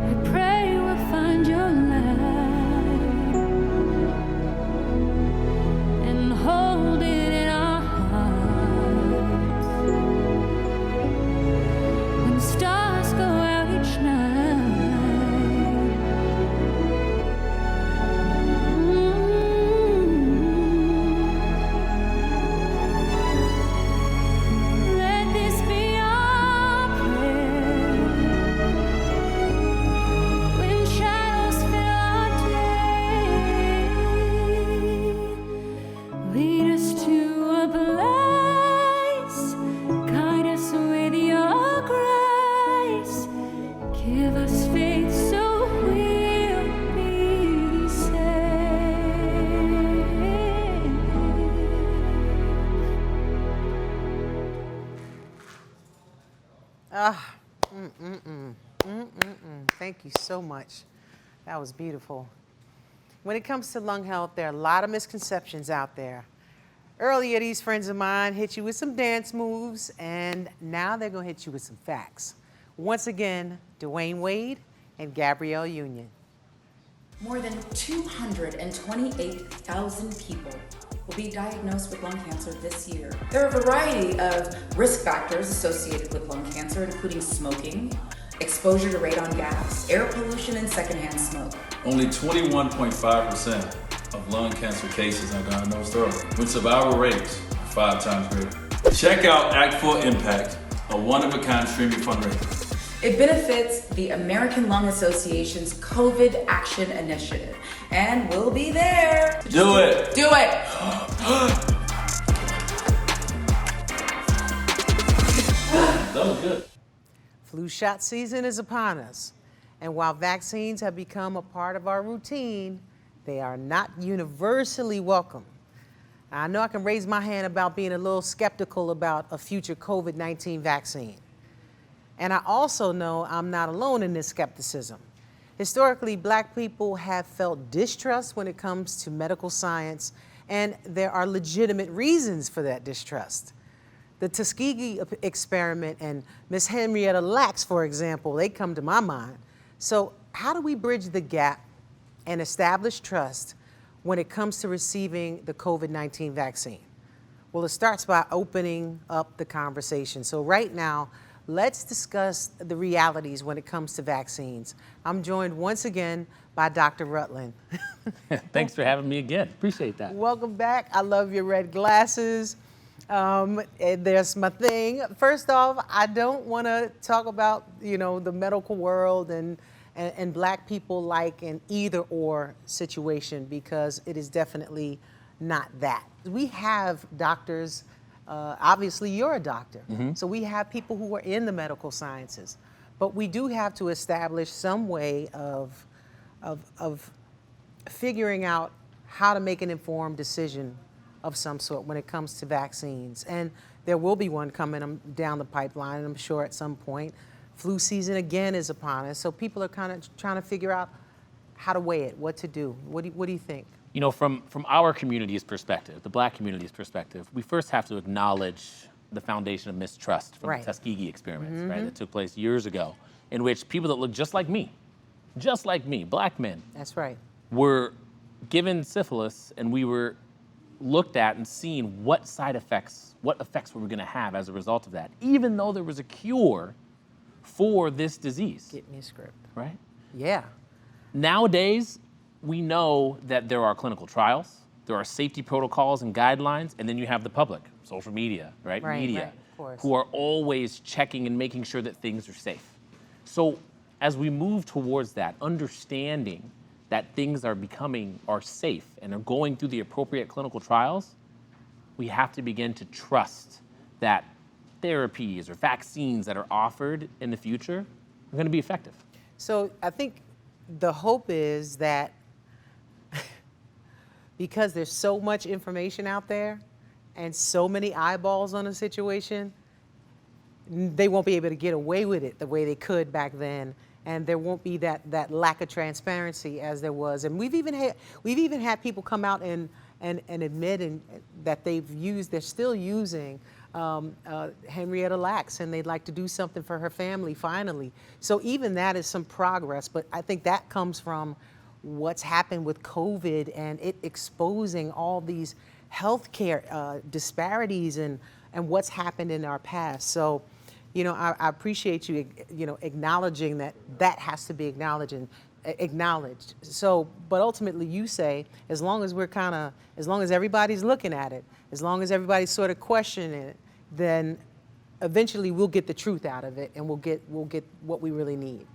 I pray we'll find your light and hold it in our hearts. When stars go out each night, let this be our prayer. When shadows fill our day, lead us to a place, guide us with your grace, give us faith so we'll be safe. Thank you so much. That was beautiful. When it comes to lung health, there are a lot of misconceptions out there. Earlier, these friends of mine hit you with some dance moves, and now they're gonna hit you with some facts. Once again, Dwayne Wade and Gabrielle Union. More than 228,000 people will be diagnosed with lung cancer this year. There are a variety of risk factors associated with lung cancer, including smoking, exposure to radon gas, air pollution, and secondhand smoke. Only 21.5% of lung cancer cases are diagnosed early, with survival rates 5 times greater. Check out Act for Impact, a one-of-a-kind streaming fundraiser. It benefits the American Lung Association's COVID Action Initiative, and we'll be there. Do it. Do it. That was good. Flu shot season is upon us, and while vaccines have become a part of our routine, they are not universally welcome. I know I can raise my hand about being a little skeptical about a future COVID-19 vaccine. And I also know I'm not alone in this skepticism. Historically, Black people have felt distrust when it comes to medical science, and there are legitimate reasons for that distrust. The Tuskegee experiment and Miss Henrietta Lacks, for example, they come to my mind. So how do we bridge the gap and establish trust when it comes to receiving the COVID-19 vaccine? Well, it starts by opening up the conversation. So right now, let's discuss the realities when it comes to vaccines. I'm joined once again by Dr. Rutland. Thanks for having me again. Appreciate that. Welcome back. I love your red glasses. And there's my thing. First off, I don't want to talk about, the medical world and Black people like an either or situation, because it is definitely not that. We have doctors, obviously you're a doctor, so we have people who are in the medical sciences, but we do have to establish some way of figuring out how to make an informed decision of some sort when it comes to vaccines. And there will be one coming down the pipeline, I'm sure, at some point. Flu season again is upon us, so people are kind of trying to figure out how to weigh it, what to do. What do you think? From our community's perspective, the Black community's perspective, we first have to acknowledge the foundation of mistrust from the Tuskegee experiments, right, that took place years ago, in which people that look just like me, Black men, that's right, were given syphilis, and we were looked at and seen what effects were we going to have as a result of that, even though there was a cure for this disease. Get me a script. Right? Yeah. Nowadays, we know that there are clinical trials, there are safety protocols and guidelines, and then you have the public, social media, right? Media, of course, who are always checking and making sure that things are safe. So as we move towards that, understanding that things are safe and are going through the appropriate clinical trials, we have to begin to trust that therapies or vaccines that are offered in the future are going to be effective. So I think the hope is that because there's so much information out there and so many eyeballs on a situation, they won't be able to get away with it the way they could back then. And there won't be that lack of transparency as there was. And we've even had people come out and admit that they're still using Henrietta Lacks, and they'd like to do something for her family finally. So even that is some progress, but I think that comes from what's happened with COVID and it exposing all these healthcare disparities and what's happened in our past. So, I appreciate you, acknowledging that has to be acknowledged. So, but ultimately you say, as long as everybody's looking at it, as long as everybody's sort of questioning it, then eventually we'll get the truth out of it and we'll get what we really need.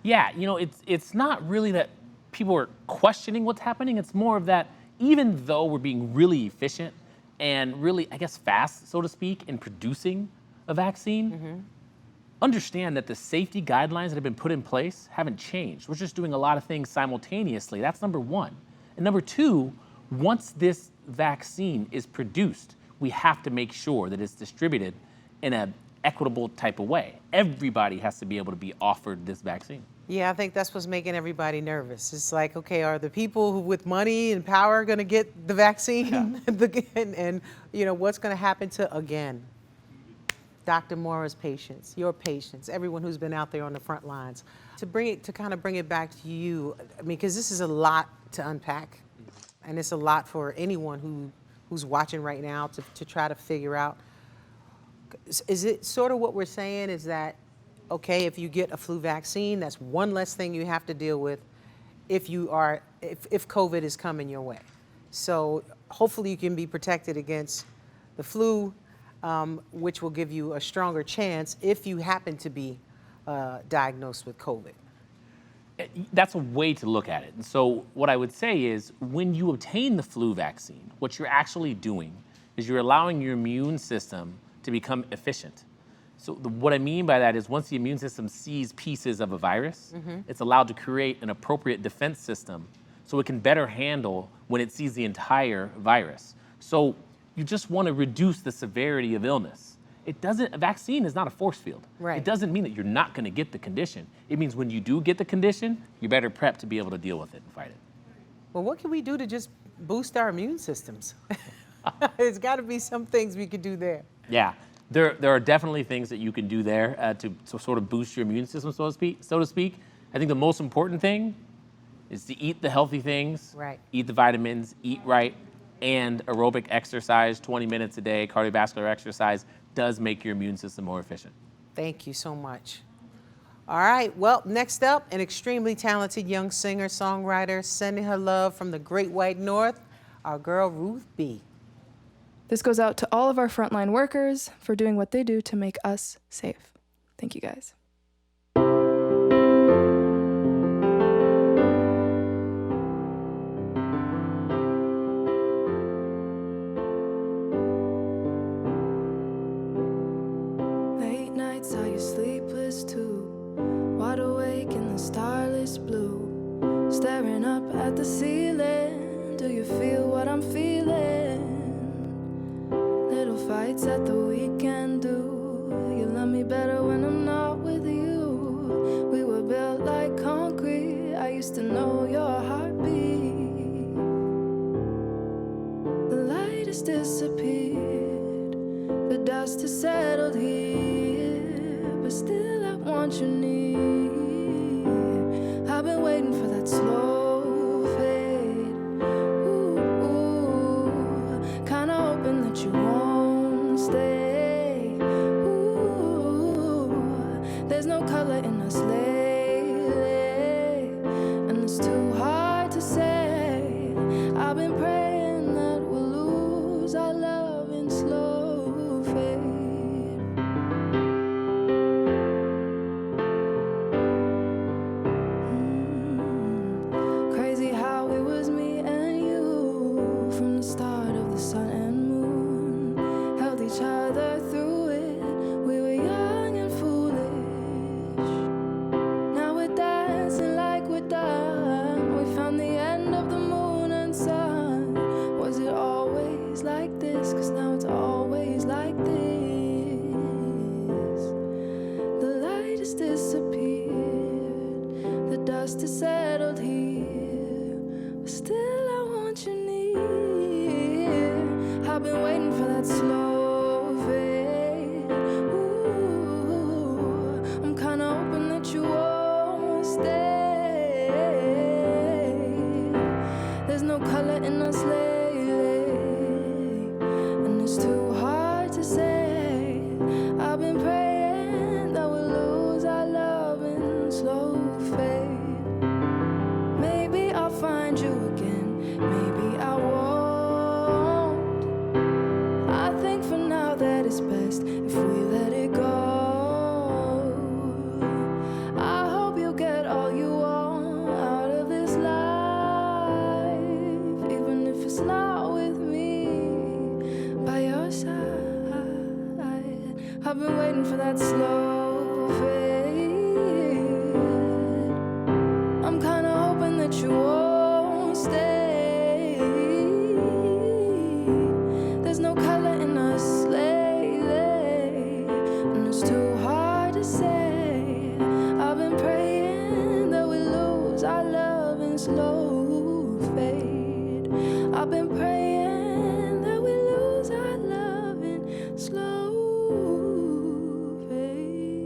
Yeah, it's not really that people are questioning what's happening. It's more of that, even though we're being really efficient and really, I guess, fast, so to speak, in producing a vaccine, understand that the safety guidelines that have been put in place haven't changed. We're just doing a lot of things simultaneously. That's number one. And number two, once this vaccine is produced, we have to make sure that it's distributed in an equitable type of way. Everybody has to be able to be offered this vaccine. Yeah, I think that's what's making everybody nervous. It's like, okay, are the people who with money and power going to get the vaccine? And what's going to happen to, again, Dr. Mora's patients, your patients, everyone who's been out there on the front lines. To kind of bring it back to you, because this is a lot to unpack, and it's a lot for anyone who's watching right now to try to figure out. Is it sort of what we're saying is that, okay, if you get a flu vaccine, that's one less thing you have to deal with if COVID is coming your way. So hopefully you can be protected against the flu, which will give you a stronger chance if you happen to be diagnosed with COVID? That's a way to look at it. And so what I would say is when you obtain the flu vaccine, what you're actually doing is you're allowing your immune system to become efficient. So what I mean by that is once the immune system sees pieces of a virus, it's allowed to create an appropriate defense system so it can better handle when it sees the entire virus. So you just want to reduce the severity of illness. A vaccine is not a force field. Right. It doesn't mean that you're not going to get the condition. It means when you do get the condition, you're better prepped to be able to deal with it and fight it. Well, what can we do to just boost our immune systems? There's got to be some things we could do there. Yeah, there are definitely things that you can do there to sort of boost your immune system, so to speak. I think the most important thing is to eat the healthy things, right. Eat the vitamins, eat right, and aerobic exercise, 20 minutes a day, cardiovascular exercise, does make your immune system more efficient. Thank you so much. All right, well, next up, an extremely talented young singer, songwriter, sending her love from the Great White North, our girl Ruth B. This goes out to all of our frontline workers for doing what they do to make us safe. Thank you, guys. Late nights, are you sleepless too? Wide awake in the starless blue, staring up at the ceiling. Do you feel what I'm feeling? Little fights at the weekend, do you love me better when I'm not with you? We were built like concrete, I used to know your heartbeat. The light has disappeared, the dust has settled here, but still I want you near. I've been waiting for that slow fade. Ooh, kinda hoping that you won't stay. Ooh, there's no color in us lately, and it's too hard to say. I've been praying that we'll lose our love in slow fade. Crazy how it was me and you from the start of the sun and moon. Held each other through it. We were young and foolish. Now we're dancing like we're done. We found the end of the moon and sun. Was it always like this? 'Cause now it's always like this. The light has disappeared, the dust has settled here, but still I want you near. I've been waiting for that slow fade. Ooh, I'm kinda hoping that you won't stay. There's no color in us lately, and it's too hard to say. I've been praying that we'll lose our love in slow fade. Maybe I'll find you again, maybe I won't. I think for now that it's best if we let it go. I hope you get all you want out of this life, even if it's not with me by your side. I've been waiting for that slow fade. I'm kinda hoping that you won't stay. There's no color in us lately, and it's too hard to say. I've been praying that we lose our love in slow fade. I've been praying that we lose our love in slow fade.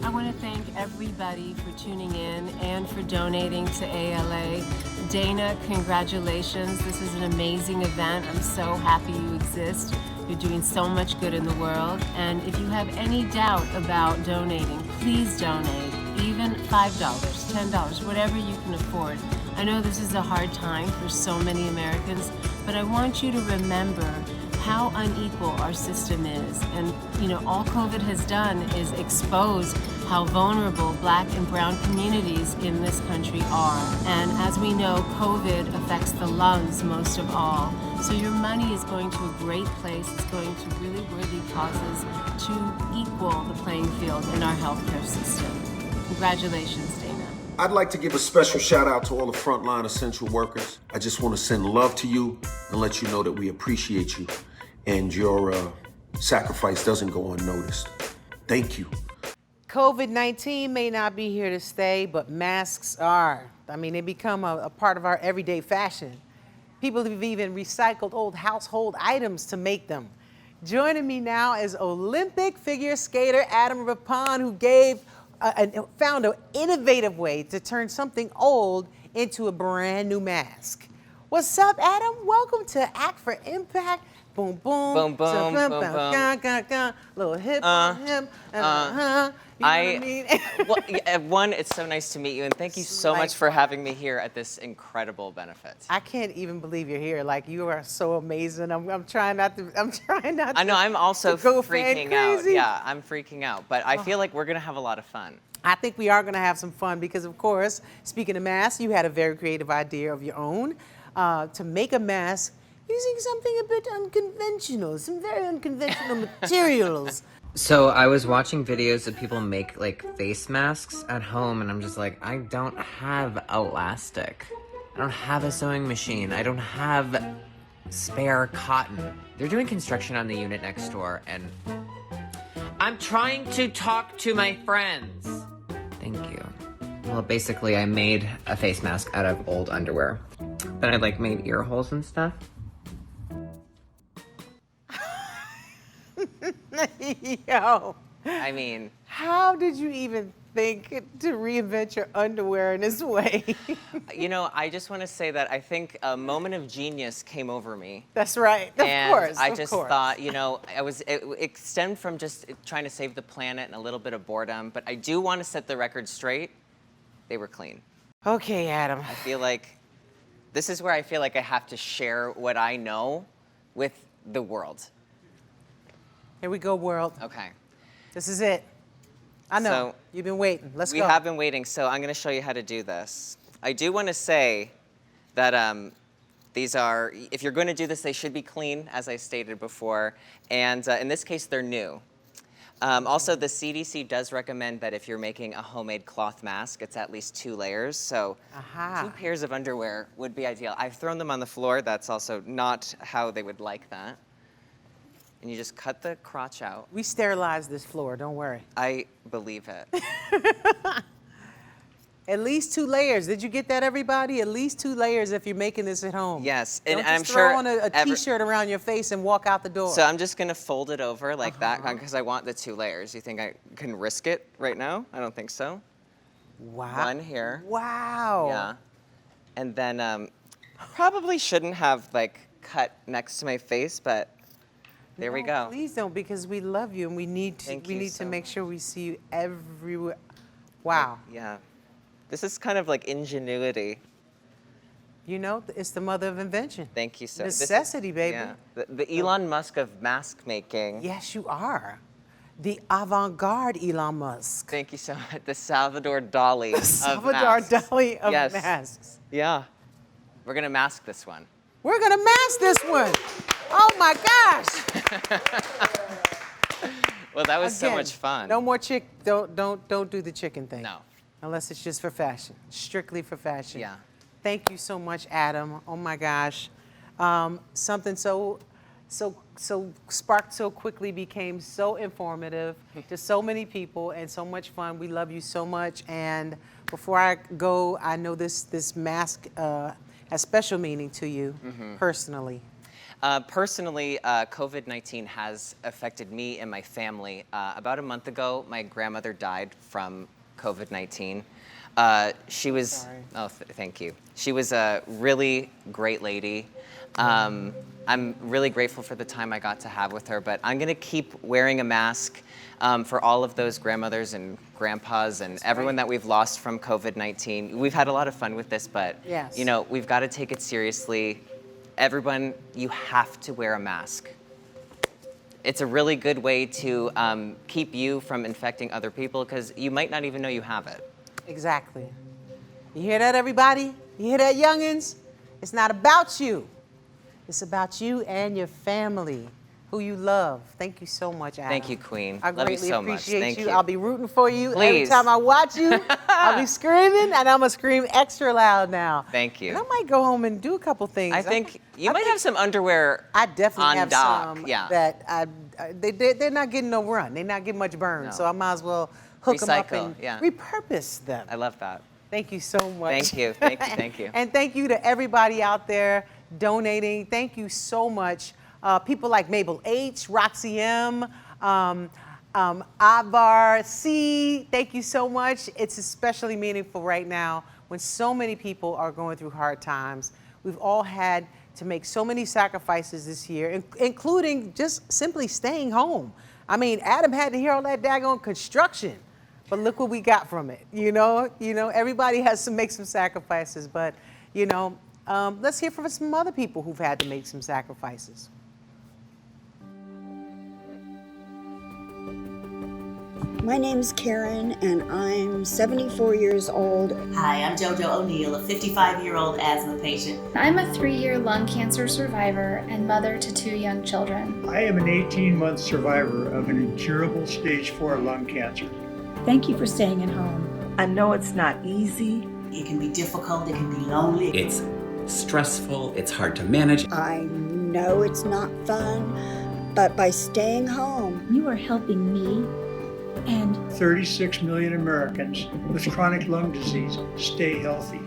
I want to thank everybody for tuning in and for donating to ALA. Dana, congratulations. This is an amazing event. I'm so happy you exist. You're doing so much good in the world. And if you have any doubt about donating, please donate. Even $5, $10, whatever you can afford. I know this is a hard time for so many Americans, but I want you to remember how unequal our system is. And, you know, all COVID has done is expose how vulnerable Black and brown communities in this country are. And as we know, COVID affects the lungs most of all. So your money is going to a great place. It's going to really worthy causes to equal the playing field in our healthcare system. Congratulations, Dana. I'd like to give a special shout out to all the frontline essential workers. I just want to send love to you and let you know that we appreciate you and your sacrifice doesn't go unnoticed. Thank you. COVID-19 may not be here to stay, but masks are. I mean, they become a part of our everyday fashion. People have even recycled old household items to make them. Joining me now is Olympic figure skater Adam Rippon, who found an innovative way to turn something old into a brand new mask. What's up, Adam? Welcome to Act for Impact. Boom, boom. Boom, boom, So, boom, boom. Little hip, him, You know what I mean? Well, one, it's so nice to meet you, and thank you so much for having me here at this incredible benefit. I can't even believe you're here. Like, you are so amazing. I'm trying not to. I know, I'm also go freaking out. Yeah, I'm freaking out, but I feel like we're gonna have a lot of fun. I think we are going to have some fun because, of course, speaking of masks, you had a very creative idea of your own to make a mask using something a bit unconventional, some very unconventional materials. So I was watching videos of people make like face masks at home, and I'm just like, I don't have elastic. I don't have a sewing machine. I don't have spare cotton. They're doing construction on the unit next door, and I'm trying to talk to my friends. Thank you. Well, basically, I made a face mask out of old underwear. Then I like made ear holes and stuff. Yo. I mean, how did you even think to reinvent your underwear in this way? you know, I just want to say that I think a moment of genius came over me. That's right. And of course. I just thought, you know, it stemmed from just trying to save the planet and a little bit of boredom, but I do want to set the record straight. They were clean. Okay, Adam. I feel like this is where I feel like I have to share what I know with the world. Here we go, world. Okay. This is it. I know. So, you've been waiting. Let's go. We have been waiting, so I'm going to show you how to do this. I do want to say that these are, if you're going to do this, they should be clean, as I stated before. And in this case, they're new. Also, the CDC does recommend that if you're making a homemade cloth mask, it's at least 2 layers. So 2 pairs of underwear would be ideal. I've thrown them on the floor. That's also not how they would like that. And you just cut the crotch out. We sterilized this floor, don't worry. I believe it. At least 2 layers. Did you get that, everybody? At least 2 layers if you're making this at home. Yes, and I'm just sure throw on a t-shirt around your face and walk out the door. So I'm just gonna fold it over like that because I want the 2 layers. You think I can risk it right now? I don't think so. Wow. One here. Wow. Yeah. And then probably shouldn't have like cut next to my face, but there we go. Please don't, because we love you and we need to. To make sure we see you everywhere. Wow. Yeah. This is kind of like ingenuity. You know, it's the mother of invention. Thank you so much. Necessity, baby. Yeah. The Elon Musk of mask making. Yes, you are. The avant-garde Elon Musk. Thank you so much. The Salvador Dali The of Salvador masks. Dali of Yes. masks. Yeah. We're gonna mask this one. We're gonna mask this one. Oh my gosh. Well, that was so Again, much fun. No more don't do the chicken thing. No. Unless it's just for fashion. Strictly for fashion. Yeah. Thank you so much, Adam. Oh my gosh. Something so sparked so quickly became so informative to so many people and so much fun. We love you so much. And before I go, I know this mask has special meaning to you personally. Personally, COVID-19 has affected me and my family. About a month ago, my grandmother died from COVID-19. She was, thank you. She was a really great lady. I'm really grateful for the time I got to have with her, but I'm gonna keep wearing a mask for all of those grandmothers and grandpas and everyone that we've lost from COVID-19. We've had a lot of fun with this, but yes. you know, we've got to take it seriously. Everyone, you have to wear a mask. it's a really good way to keep you from infecting other people because you might not even know you have it. Exactly. You hear that, everybody? You hear that, youngins? It's not about you. It's about you and your family, who you love. Thank you so much, Adam. Thank you, Queen. I Love you greatly so much. appreciate Thank you. I'll be rooting for you. Every Please. time I watch you, I'll be screaming, and I'm going to scream extra loud now. Thank you. And I might go home and do a couple things. I think you might have some underwear I definitely on have dock. some Yeah. that they're not getting no run. They're not getting much burn. No. So I might as well hook them up and yeah. repurpose them. I love that. Thank you so much. Thank you. Thank you. Thank you. And thank you to everybody out there donating. Thank you so much. People like Mabel H., Roxy M., Avar C., thank you so much. It's especially meaningful right now when so many people are going through hard times. We've all had to make so many sacrifices this year, including just simply staying home. I mean, Adam had to hear all that daggone construction, but look what we got from it. You know, everybody has to make some sacrifices, but let's hear from some other people who've had to make some sacrifices. My name's Karen, and I'm 74 years old. Hi, I'm JoJo O'Neill, a 55-year-old asthma patient. I'm a 3-year lung cancer survivor and mother to 2 young children. I am an 18-month survivor of an incurable stage 4 lung cancer. Thank you for staying at home. I know it's not easy. It can be difficult, it can be lonely. It's stressful, it's hard to manage. I know it's not fun, but by staying home, you are helping me and 36 million Americans with chronic lung disease stay healthy.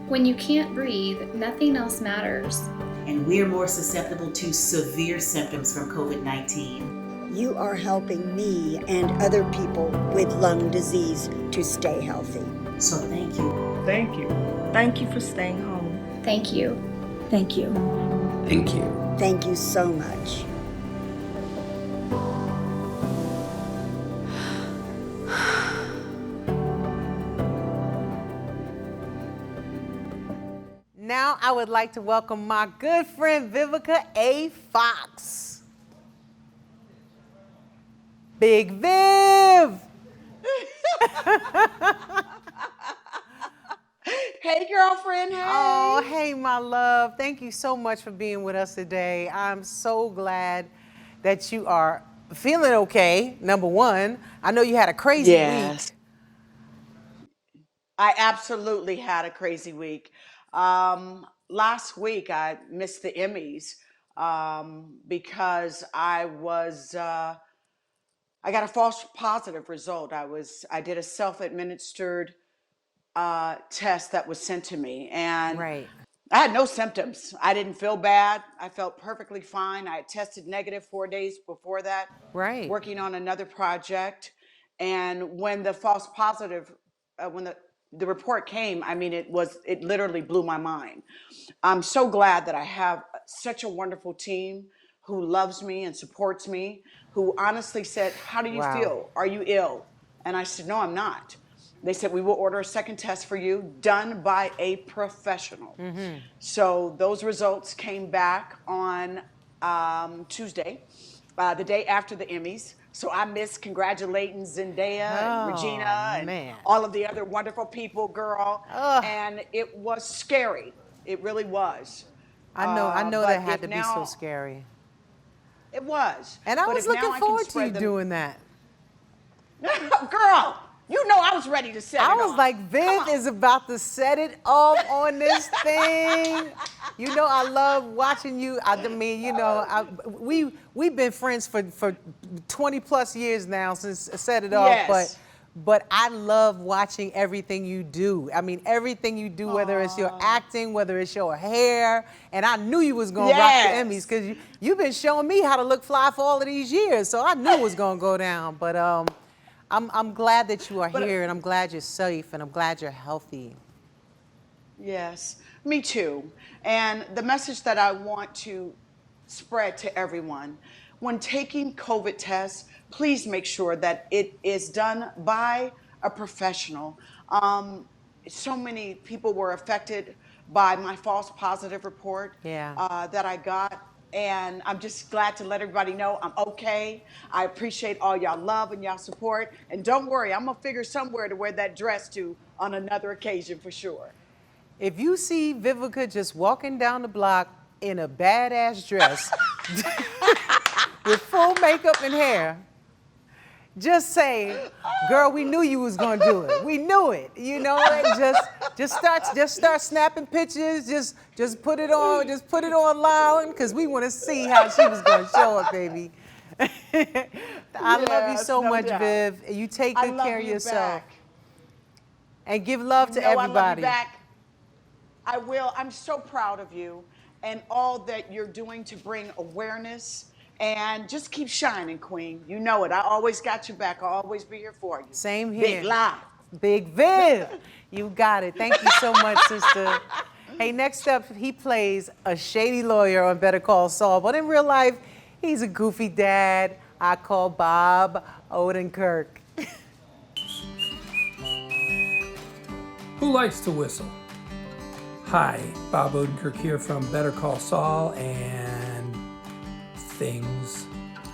When you can't breathe, nothing else matters. And we're more susceptible to severe symptoms from COVID-19. You are helping me and other people with lung disease to stay healthy. So thank you. Thank you. Thank you for staying home. Thank you. Thank you. Thank you. Thank you so much. Now I would like to welcome my good friend Vivica A. Fox. Big Viv! Hey, girlfriend, hey. Oh, hey, my love. Thank you so much for being with us today. I'm so glad that you are feeling okay, number one. I know you had a crazy week. I absolutely had a crazy week. Last week, I missed the Emmys because I got a false positive result. I did a self-administered test that was sent to me, and I had no symptoms. I didn't feel bad. I felt perfectly fine. I had tested negative 4 days before that, working on another project. And when the false positive, when the report came, I mean, it literally blew my mind. I'm so glad that I have such a wonderful team who loves me and supports me, who honestly said, how do you feel? Are you ill? And I said, no, I'm not. They said, we will order a second test for you, done by a professional. So those results came back on Tuesday, the day after the Emmys. So I miss congratulating Zendaya and Regina and all of the other wonderful people, girl. And it was scary. It really was. I know that had to be so scary. It was. And I was looking forward to you doing that. Girl, you know I was ready to set it I was off. like, Viv is about to set it off on this thing. You know, I love watching you. I mean, you know, we've been friends for 20 plus years now since Set It Off. Yes. But I love watching everything you do. I mean, everything you do, whether it's your acting, whether it's your hair. And I knew you was going to rock the Emmys because you've been showing me how to look fly for all of these years. So I knew it was going to go down. But I'm glad that you are here, and I'm glad you're safe, and I'm glad you're healthy. Yes, me too. And the message that I want to spread to everyone, when taking COVID tests, please make sure that it is done by a professional. So many people were affected by my false positive report that I got. And I'm just glad to let everybody know I'm okay. I appreciate all y'all love and y'all support. And don't worry, I'm gonna figure somewhere to wear that dress to on another occasion for sure. If you see Vivica just walking down the block in a badass dress with full makeup and hair, just say, girl, we knew you was gonna do it. We knew it. You know, and just start snapping pictures. Just put it on loud, because we want to see how she was gonna show up, baby. I love you so much, doubt. Viv. You take I good love care of you yourself. back. And give love to I love you everybody. back. I will. I'm so proud of you and all that you're doing to bring awareness. And just keep shining, Queen. You know it. I always got your back. I'll always be here for you. Same here. Big lie. Big Viv. You got it. Thank you so much, sister. Hey, next up, he plays a shady lawyer on Better Call Saul, but in real life, he's a goofy dad I call Bob Odenkirk. Who likes to whistle? Hi, Bob Odenkirk here from Better Call Saul and things.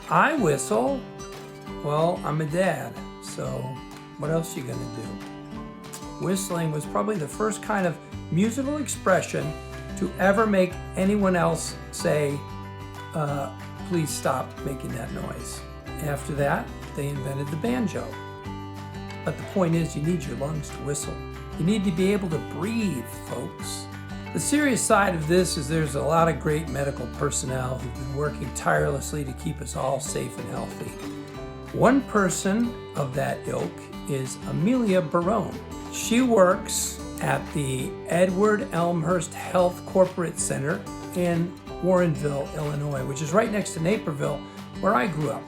I whistle. Well, I'm a dad, so what else you gonna do? Whistling was probably the first kind of musical expression to ever make anyone else say, please stop making that noise. After that, they invented the banjo. But the point is, you need your lungs to whistle. You need to be able to breathe, folks. The serious side of this is there's a lot of great medical personnel who've been working tirelessly to keep us all safe and healthy. One person of that ilk is Amelia Barone. She works at the Edward Elmhurst Health Corporate Center in Warrenville, Illinois, which is right next to Naperville, where I grew up.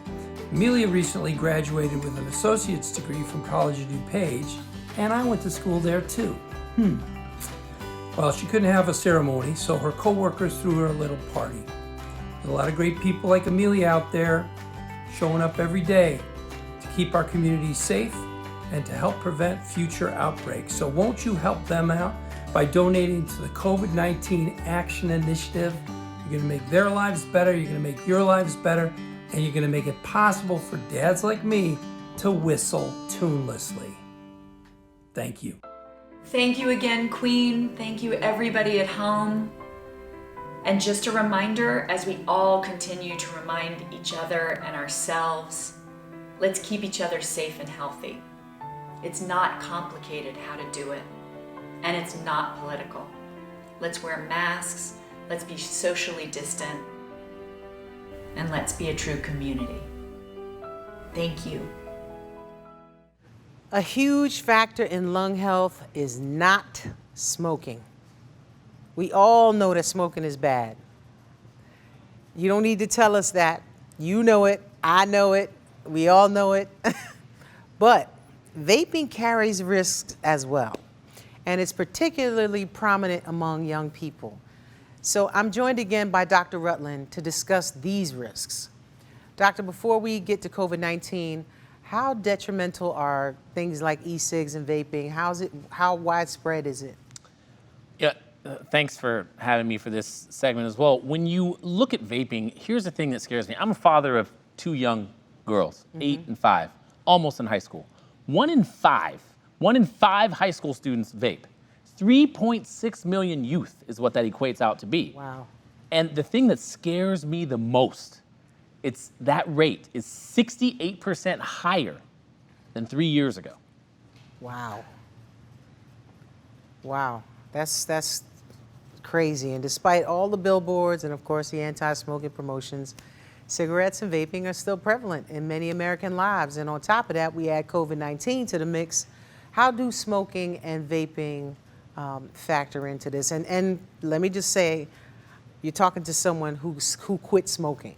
Amelia recently graduated with an associate's degree from College of DuPage, and I went to school there too. Well, she couldn't have a ceremony, so her co-workers threw her a little party. There's a lot of great people like Amelia out there showing up every day to keep our communities safe and to help prevent future outbreaks. So won't you help them out by donating to the COVID-19 Action Initiative? You're gonna make their lives better, you're gonna make your lives better, and you're gonna make it possible for dads like me to whistle tunelessly. Thank you. Thank you again, Queen. Thank you, everybody at home. And just a reminder, as we all continue to remind each other and ourselves, let's keep each other safe and healthy. It's not complicated how to do it, and it's not political. Let's wear masks, let's be socially distant, and let's be a true community. Thank you. A huge factor in lung health is not smoking. We all know that smoking is bad. You don't need to tell us that. You know it, I know it, we all know it. But vaping carries risks as well, and it's particularly prominent among young people. So I'm joined again by Dr. Rutland to discuss these risks. Doctor, before we get to COVID-19, how detrimental are things like e-cigs and vaping? How widespread is it? Yeah, thanks for having me for this segment as well. When you look at vaping, here's the thing that scares me. I'm a father of two young girls, 8 and 5, almost in high school. One in five high school students vape. 3.6 million youth is what that equates out to be. Wow. And the thing that scares me the most, it's that rate is 68% higher than 3 years ago. Wow. Wow, that's crazy. And despite all the billboards and of course the anti-smoking promotions, cigarettes and vaping are still prevalent in many American lives. And on top of that, we add COVID-19 to the mix. How do smoking and vaping factor into this? And let me just say, you're talking to someone who quit smoking.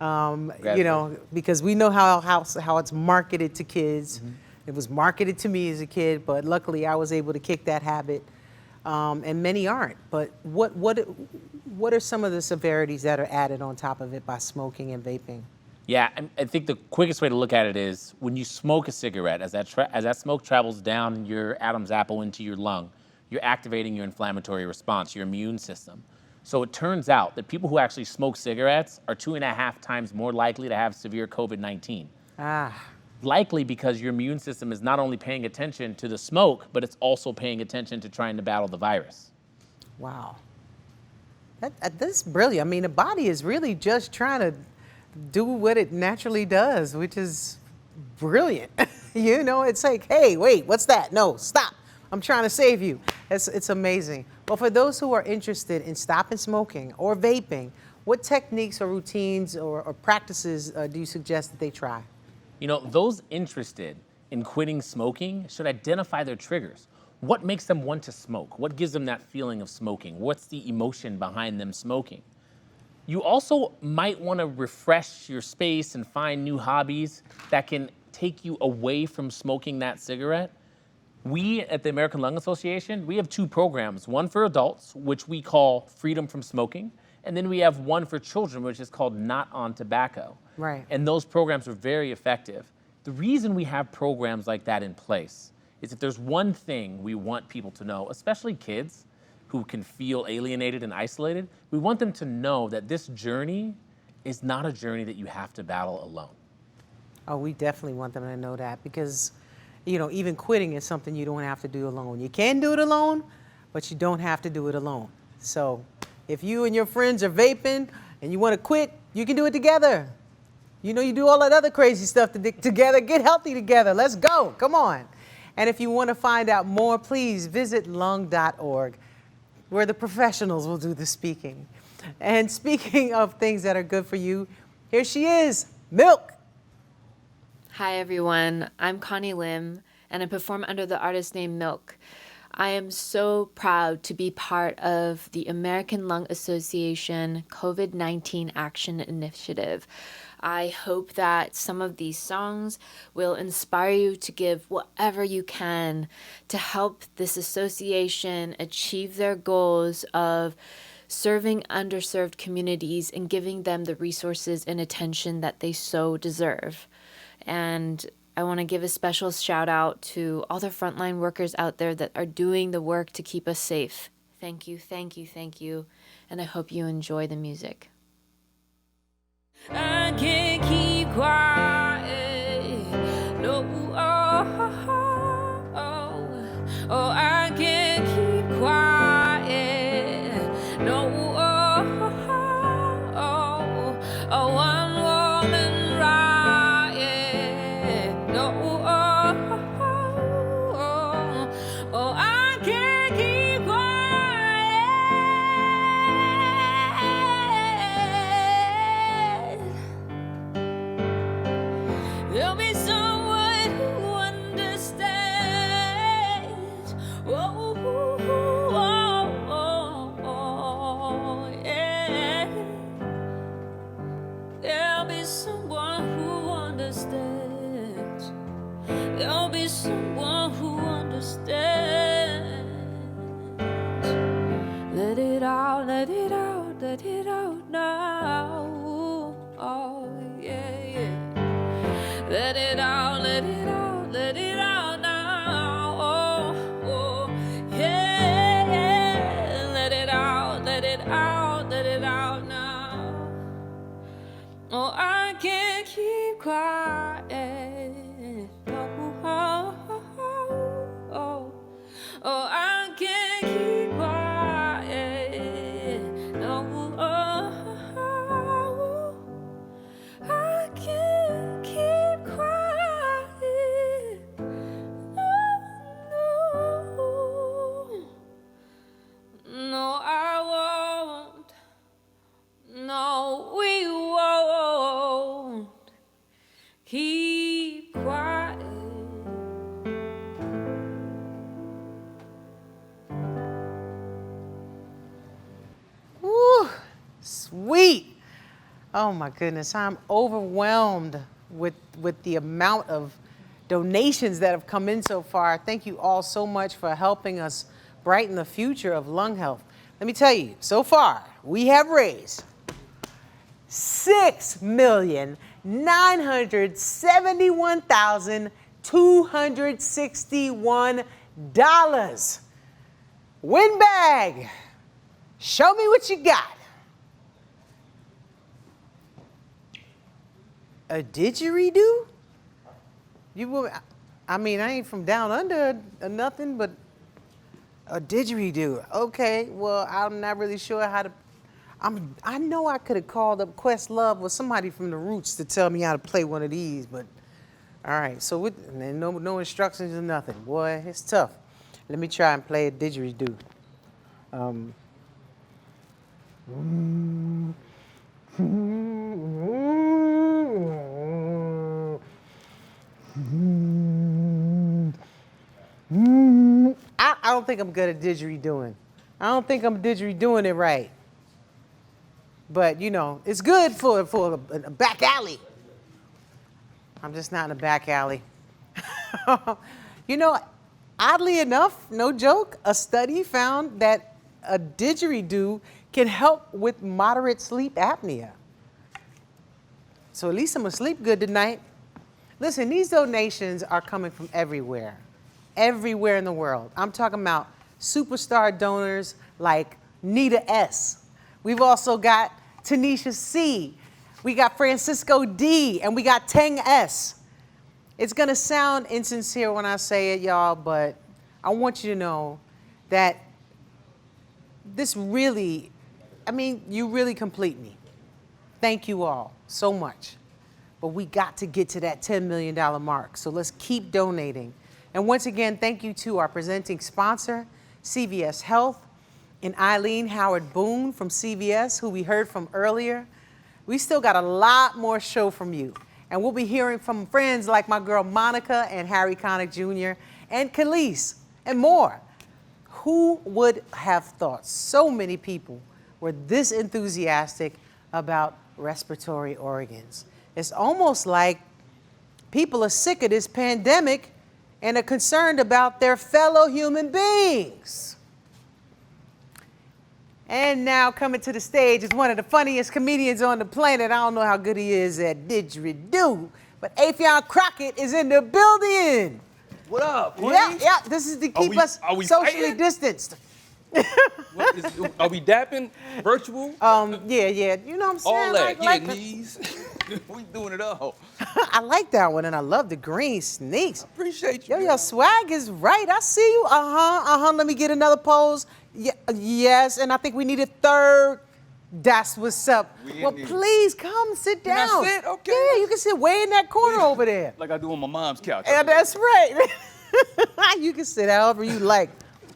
You know, because we know how it's marketed to kids. It was marketed to me as a kid, but luckily I was able to kick that habit, and many aren't. But what are some of the severities that are added on top of it by smoking and vaping? Yeah, I think the quickest way to look at it is when you smoke a cigarette, as that smoke travels down your Adam's apple into your lung, you're activating your inflammatory response, your immune system. So it turns out that people who actually smoke cigarettes are 2.5 times more likely to have severe COVID-19. Likely because your immune system is not only paying attention to the smoke, but it's also paying attention to trying to battle the virus. Wow. That's brilliant. I mean, the body is really just trying to do what it naturally does, which is brilliant. You know, it's like, hey, wait, what's that? No, stop. I'm trying to save you. It's amazing. Well, for those who are interested in stopping smoking or vaping, what techniques or routines or practices do you suggest that they try? You know, those interested in quitting smoking should identify their triggers. What makes them want to smoke? What gives them that feeling of smoking? What's the emotion behind them smoking? You also might want to refresh your space and find new hobbies that can take you away from smoking that cigarette. We at the American Lung Association, we have 2 programs, one for adults, which we call Freedom from Smoking, and then we have one for children, which is called Not on Tobacco. Right. And those programs are very effective. The reason we have programs like that in place is if there's one thing we want people to know, especially kids who can feel alienated and isolated, we want them to know that this journey is not a journey that you have to battle alone. Oh, we definitely want them to know that because, you know, even quitting is something you don't have to do alone. You can do it alone, but you don't have to do it alone. So if you and your friends are vaping and you want to quit, you can do it together. You know, you do all that other crazy stuff together. Get healthy together. Let's go. Come on. And if you want to find out more, please visit lung.org, where the professionals will do the speaking. And speaking of things that are good for you, here she is, Milk. Hi, everyone. I'm Connie Lim, and I perform under the artist name Milk. I am so proud to be part of the American Lung Association COVID-19 Action Initiative. I hope that some of these songs will inspire you to give whatever you can to help this association achieve their goals of serving underserved communities and giving them the resources and attention that they so deserve. And I want to give a special shout out to all the frontline workers out there that are doing the work to keep us safe. Thank you, thank you, thank you. And I hope you enjoy the music. I can't keep quiet. No, I can't keep quiet. No, one woman riot. No, I can't keep quiet. There'll be someone who understands. Yeah. There'll be someone who understands. There'll be someone who understands. Let it out, let it out, let it out now. Oh, yeah, yeah. Let it out, let it out, let it out now. Oh, oh, yeah, yeah. Let it out, let it out, let it out now. Oh, I can't keep quiet. Oh, I can't keep quiet. No, I can't keep quiet. No, I won't. No, we won't keep quiet. Woo, sweet. Oh my goodness, I'm overwhelmed with the amount of donations that have come in so far. Thank you all so much for helping us brighten the future of lung health. Let me tell you, so far, we have raised $6,971,261. Win bag Show me what you got. A didgeridoo? I mean, I ain't from down under or nothing, but a didgeridoo. Okay, well, I'm not really sure how to. I know I could have called up Questlove or somebody from the Roots to tell me how to play one of these, but all right. So no instructions or nothing. Boy, it's tough. Let me try and play a didgeridoo. I don't think I'm good at didgeridooing. I don't think I'm didgeridooing it right. But, you know, it's good for a back alley. I'm just not in a back alley. You know, oddly enough, no joke, a study found that a didgeridoo can help with moderate sleep apnea. So at least I'm gonna sleep good tonight. Listen, these donations are coming from everywhere in the world. I'm talking about superstar donors like Nita S. We've also got Tanisha C. We got Francisco D. And we got Teng S. It's gonna sound insincere when I say it, y'all, but I want you to know that this really, I mean, you really complete me. Thank you all so much. But we got to get to that $10 million mark, so let's keep donating. And once again, thank you to our presenting sponsor, CVS Health, and Eileen Howard Boone from CVS, who we heard from earlier. We still got a lot more show from you. And we'll be hearing from friends like my girl Monica and Harry Connick Jr. and Khalees and more. Who would have thought so many people were this enthusiastic about respiratory organs? It's almost like people are sick of this pandemic and are concerned about their fellow human beings. And now coming to the stage is one of the funniest comedians on the planet. I don't know how good he is at didgeridoo, but Affion Crockett is in the building. What up, Queen? Yeah, this is to keep us socially distanced. Are we dapping? Virtual? Yeah, you know what I'm saying? All that, like knees. We doing it all. I like that one, and I love the green sneaks. Appreciate you. Yo, your swag is right. I see you. Let me get another pose. Yes, and I think we need a third. That's what's up. Well, please come sit down. Can I sit? Okay. Yeah, you can sit way in that corner over there. Like I do on my mom's couch. Yeah, that's right. You can sit however you like.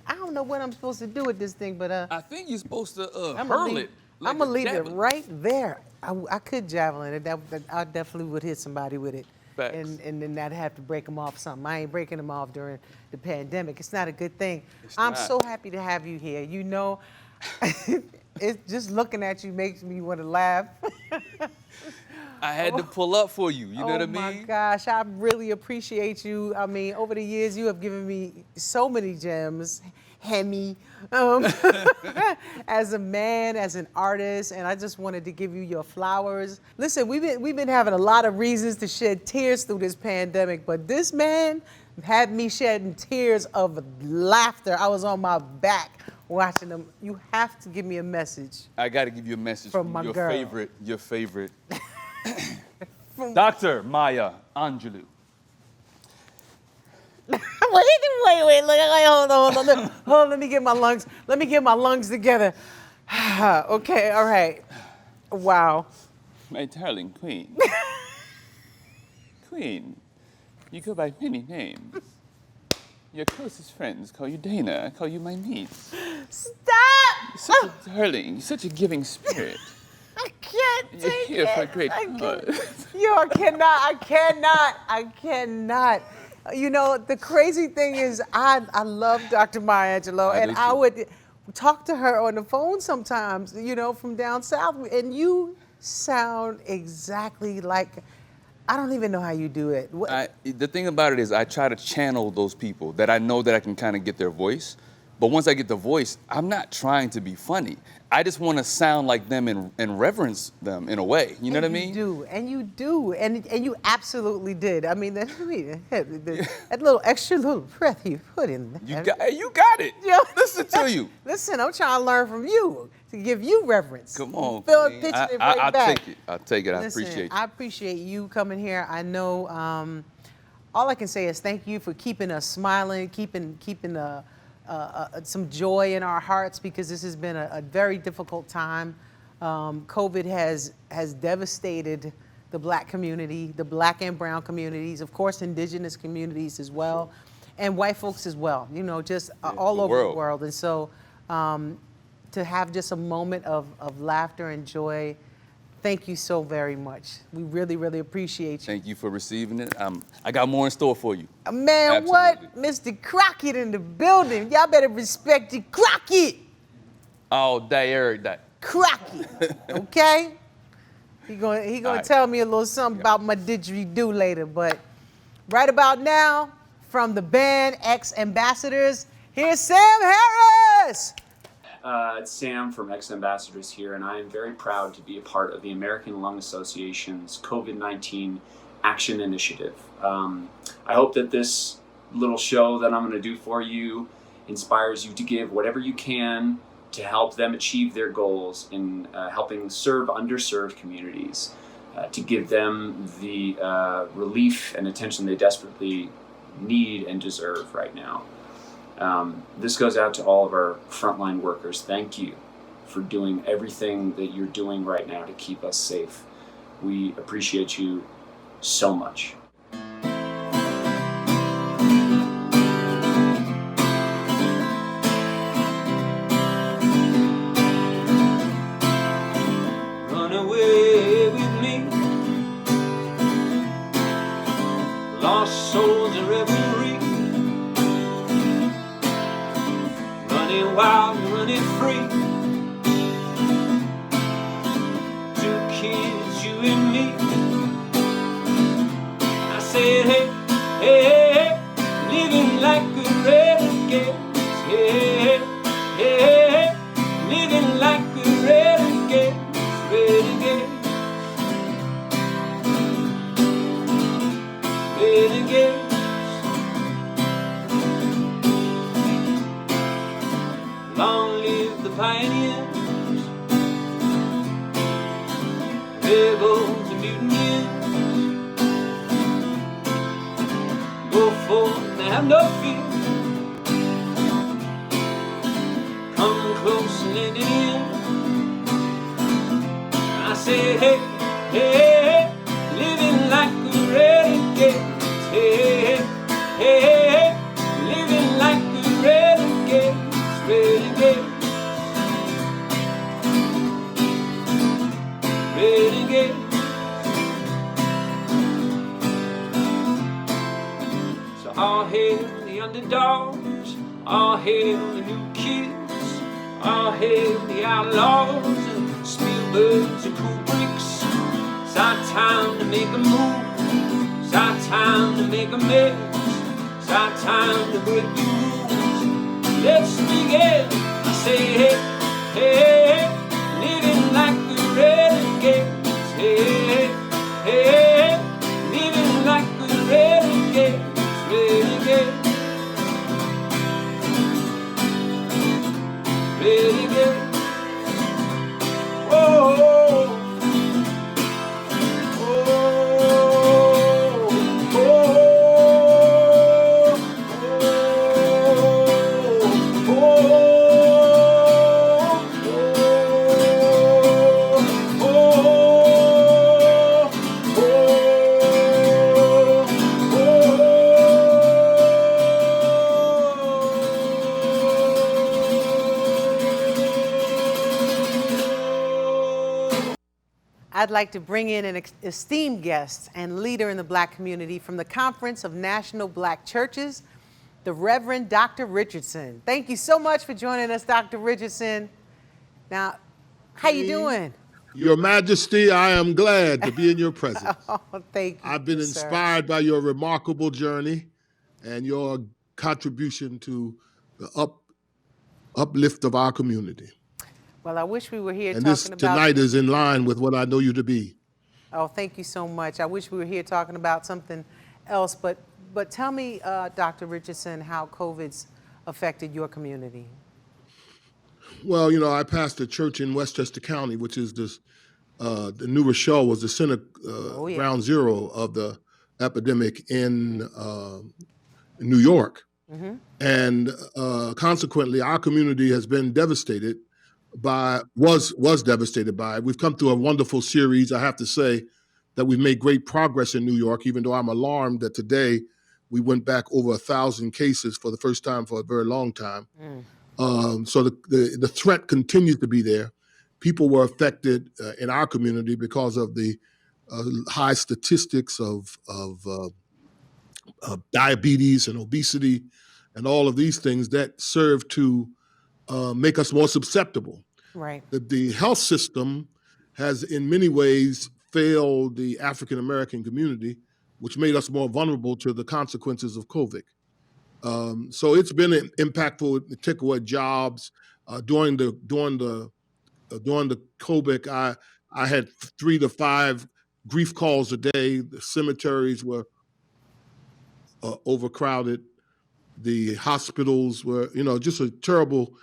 I don't know what I'm supposed to do with this thing, but I think you're supposed to I'm hurl it. Like I'm gonna leave it javelin. right there. I could javelin it. I definitely would hit somebody with it. Facts. And then I'd have to break them off something. I ain't breaking them off during the pandemic. It's not a good thing. I'm not. so happy to have you here. You know, it's just looking at you makes me want to laugh. I had to pull up for you. You know what I mean? Oh my gosh, I really appreciate you. I mean, over the years, you have given me so many gems. Hemi, as a man, as an artist, and I just wanted to give you your flowers. Listen, we've been having a lot of reasons to shed tears through this pandemic, but this man had me shedding tears of laughter. I was on my back watching them. You have to give me a message. I got to give you a message from my your girl. Your favorite, Dr. Maya Angelou. Wait, look, hold on, let me get my lungs together. Okay, all right. Wow. My darling Queen. Queen, you go by many names. Your closest friends call you Dana, I call you my niece. Stop! You're such a darling, you're such a giving spirit. I can't You're take here it. for a great cause. I cannot. You know, the crazy thing is I love Dr. Maya Angelou, and I would talk to her on the phone sometimes, you know, from down south, and you sound exactly like, I don't even know how you do it. The thing about it is I try to channel those people that I know that I can kind of get their voice, But once I get the voice, I'm not trying to be funny. I just want to sound like them and reverence them in a way. You know what I mean? You do, and you absolutely did. I mean, that little extra little breath you put in there. You got it. Yeah. Listen to you. Listen, I'm trying to learn from you to give you reverence. Come on, Phil, Queen. pitching it right back. I'll take it. I Listen, appreciate you. I appreciate you coming here. I know all I can say is thank you for keeping us smiling, keeping some joy in our hearts, because this has been a very difficult time. COVID has devastated the Black community, the Black and brown communities, of course, indigenous communities as well, and white folks as well, you know, just all over the world. And so to have just a moment of laughter and joy, thank you so very much. We really, really appreciate you. Thank you for receiving it. I got more in store for you. Man, Absolutely. what? Mr. Crockett in the building. Y'all better respect your Crockett. All day, every day. Crockett, okay? He gonna tell me a little something about my didgeridoo later, but right about now, from the band Ex-Ambassadors, here's Sam Harris. It's Sam from Ex-Ambassadors here, and I am very proud to be a part of the American Lung Association's COVID-19 Action Initiative. I hope that this little show that I'm going to do for you inspires you to give whatever you can to help them achieve their goals in helping serve underserved communities, to give them the relief and attention they desperately need and deserve right now. This goes out to all of our frontline workers. Thank you for doing everything that you're doing right now to keep us safe. We appreciate you so much. Run away with me. Lost souls in revelry. Running wild, running free. Two kids, you and me. I said, hey, hey, hey, hey, living like a renegade. Hey, hey, hey, hey, living like a renegade. Renegade. Renegade. Long live the pioneers. Rebels and mutineers. Go forth and have no fear. Come close and let it in. I said, hey, hey, hey, living like a renegade. Hey, hey, hey, hey, living like a renegade. Renegade. Renegade. So all hail the underdogs, all hail the new kids, all hail the outlaws and Spielbergs and Kubricks. It's our time to make a move. It's our time to make a mess. It's our time to break the rules. Let's begin. I say, hey, hey, hey, living like a renegade. Hey, hey, hey, living like a renegade. Renegade. Renegade. Whoa. I'd like to bring in an esteemed guest and leader in the Black community from the Conference of National Black Churches, the Reverend Dr. Richardson. Thank you so much for joining us, Dr. Richardson. Now, how you doing? Your Majesty, I am glad to be in your presence. Oh, thank you. I've been inspired by your remarkable journey and your contribution to the uplift of our community. Well, I wish we were here And talking this about... tonight is in line with what I know you to be. Oh, thank you so much. I wish we were here talking about something else, but tell me, Dr. Richardson, how COVID's affected your community. Well, you know, I pastor a church in Westchester County, which is this, the New Rochelle was the center, ground zero of the epidemic in New York. Mm-hmm. And consequently, our community has been devastated was devastated by it. We've come through a wonderful series. I have to say that we've made great progress in New York, even though I'm alarmed that today we went back over 1,000 cases for the first time for a very long time. So the threat continues to be there. People were affected in our community because of the high statistics of diabetes and obesity and all of these things that serve to make us more susceptible. Right. The health system has in many ways failed the African American community, which made us more vulnerable to the consequences of COVID. So it's been impactful. It took away jobs. During the COVID, I had 3 to 5 grief calls a day. The cemeteries were overcrowded. The hospitals were, just a terrible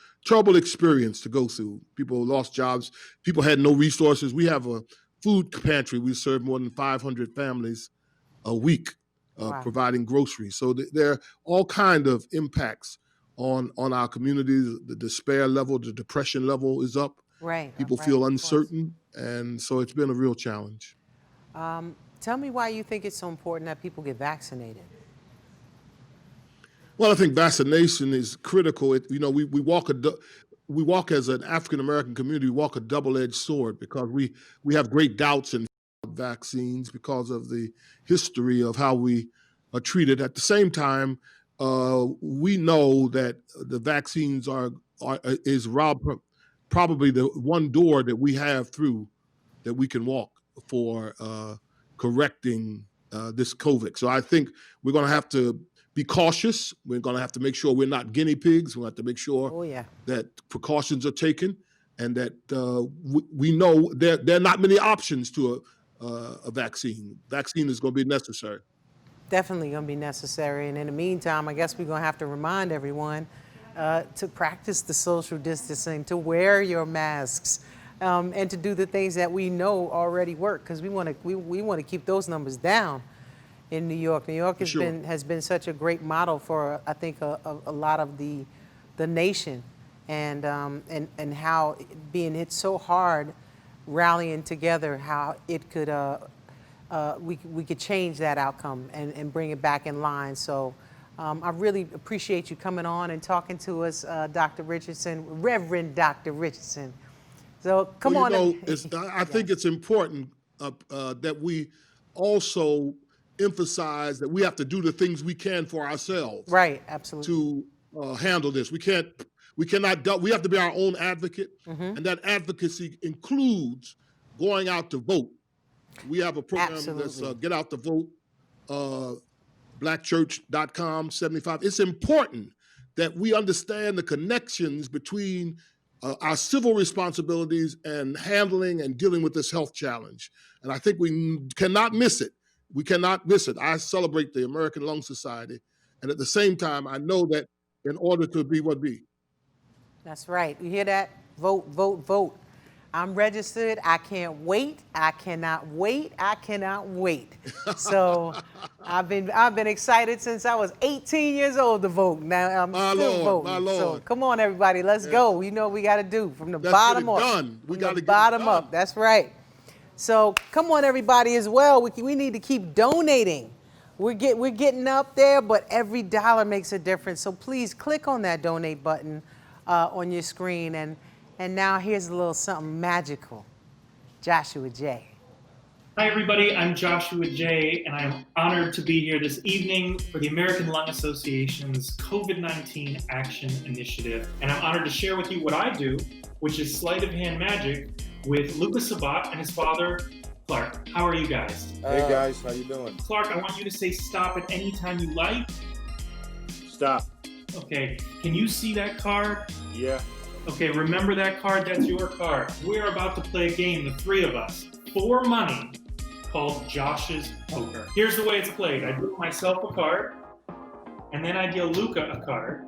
experience to go through. People lost jobs. People had no resources. We have a food pantry. We serve more than 500 families a week, providing groceries. So there are all kinds of impacts on our communities. The despair level, the depression level is up. Right. People feel uncertain. And so it's been a real challenge. Tell me why you think it's so important that people get vaccinated. Well, I think vaccination is critical. We walk as an African American community, we walk a double-edged sword because we have great doubts in vaccines because of the history of how we are treated. At the same time, we know that the vaccines is probably the one door that we have through that we can walk for correcting this COVID. So I think we're going to have to be cautious. We're going to have to make sure we're not guinea pigs. We'll have to make sure that precautions are taken and that we know there are not many options to a vaccine. Vaccine is going to be necessary. Definitely going to be necessary. And in the meantime, I guess we're going to have to remind everyone to practice the social distancing, to wear your masks, and to do the things that we know already work, because we want to keep those numbers down. In New York. New York has been such a great model for, I think, a lot of the nation, and how being hit so hard, rallying together, how it could we could change that outcome and bring it back in line. So I really appreciate you coming on and talking to us, Dr. Richardson, Reverend Dr. Richardson. So come on. I think it's important that we also emphasize that we have to do the things we can for ourselves. Right, absolutely. To handle this. We cannot, we have to be our own advocate. Mm-hmm. And that advocacy includes going out to vote. We have a program that's Get Out to Vote, blackchurch.com, 75. It's important that we understand the connections between our civil responsibilities and handling and dealing with this health challenge. And I think we cannot miss it. We cannot miss it. I celebrate the American Lung Society. And at the same time, I know that in order to be what be. That's right. You hear that? Vote, vote, vote. I'm registered. I can't wait. I cannot wait. I cannot wait. So I've been excited since I was 18 years old to vote. Now I'm still voting. My Lord. So come on, everybody. Let's go. You know what we got to do from the bottom up. We got to get bottom up. That's right. So come on, everybody, as well. We need to keep donating. We're getting up there, but every dollar makes a difference. So please click on that donate button on your screen. And now here's a little something magical. Joshua J. Hi, everybody. I'm Joshua J., and I am honored to be here this evening for the American Lung Association's COVID-19 Action Initiative. And I'm honored to share with you what I do, which is sleight of hand magic, with Lucas Sabat and his father, Clark. How are you guys? Hey guys, how you doing? Clark, I want you to say stop at any time you like. Stop. Okay, can you see that card? Yeah. Okay, remember that card? That's your card. We're about to play a game, the three of us, for money, called Josh's Poker. Here's the way it's played. I deal myself a card, and then I deal Luca a card,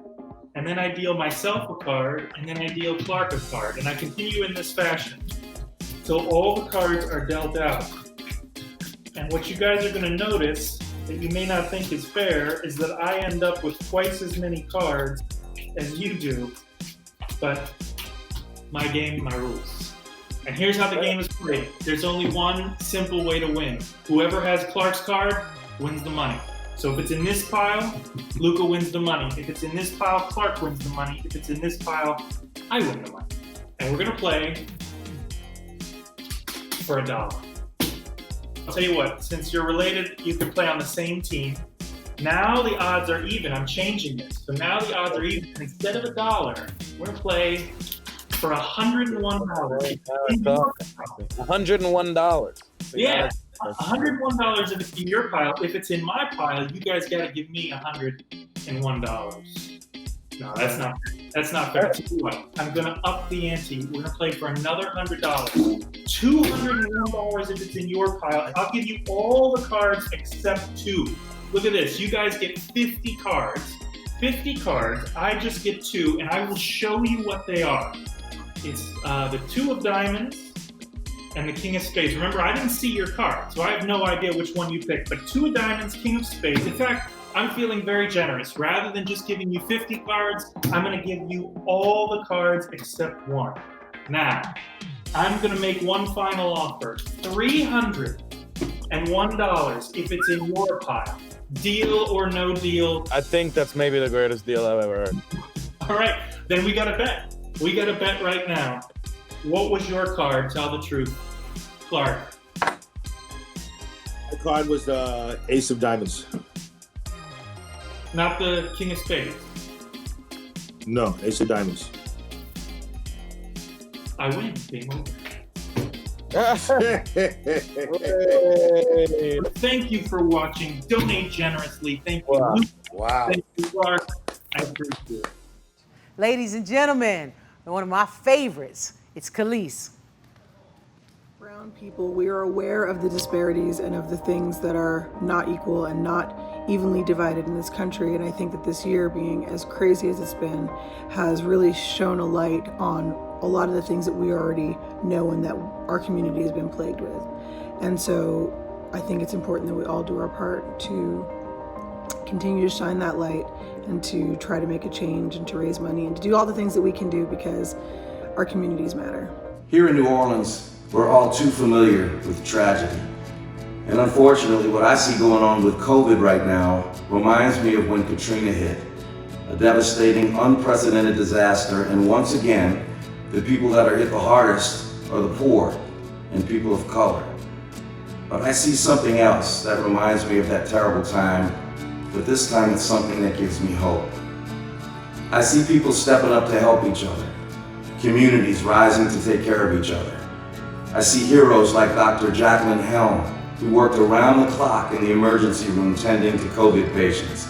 and then I deal myself a card, and then I deal Clark a card, and I continue in this fashion. So all the cards are dealt out. And what you guys are gonna notice that you may not think is fair is that I end up with twice as many cards as you do, but my game, my rules. And here's how the game is played. There's only one simple way to win. Whoever has Clark's card wins the money. So if it's in this pile, Luca wins the money. If it's in this pile, Clark wins the money. If it's in this pile, I win the money. And we're gonna play for $1. I'll tell you what, since you're related, you can play on the same team. Now the odds are even. I'm changing this. So now the odds are even. Instead of $1, we're gonna play for $101. $101. Yeah, $101 if it's in your pile. If it's in my pile, you guys gotta give me $101. No, that's not fair. Tell you what, I'm gonna up the ante. We're gonna play for another $100. $201 if it's in your pile. I'll give you all the cards except 2. Look at this. You guys get 50 cards. 50 cards. I just get 2, and I will show you what they are. It's the 2 of diamonds and the king of spades. Remember, I didn't see your card, so I have no idea which one you picked. But 2 of diamonds, king of spades. In fact, I'm feeling very generous. Rather than just giving you 50 cards, I'm gonna give you all the cards except 1. Now, I'm gonna make one final offer. $301 if it's in your pile. Deal or no deal? I think that's maybe the greatest deal I've ever heard. All right, then we gotta bet. We gotta bet right now. What was your card? Tell the truth. Clark. The card was the ace of diamonds. Not the king of spades. No, ace of diamonds. I win. Game over. Thank you for watching. Donate generously. Thank you. Wow. Thank you, Clark. I appreciate it. Ladies and gentlemen, one of my favorites, it's Khalees. Brown people, we are aware of the disparities and of the things that are not equal and not evenly divided in this country. And I think that this year, being as crazy as it's been, has really shone a light on a lot of the things that we already know and that our community has been plagued with. And so I think it's important that we all do our part to continue to shine that light and to try to make a change and to raise money and to do all the things that we can do because our communities matter. Here in New Orleans, we're all too familiar with tragedy. And unfortunately, what I see going on with COVID right now reminds me of when Katrina hit. A devastating, unprecedented disaster, and once again, the people that are hit the hardest are the poor and people of color. But I see something else that reminds me of that terrible time, but this time it's something that gives me hope. I see people stepping up to help each other, communities rising to take care of each other. I see heroes like Dr. Jacqueline Helm, who worked around the clock in the emergency room tending to COVID patients.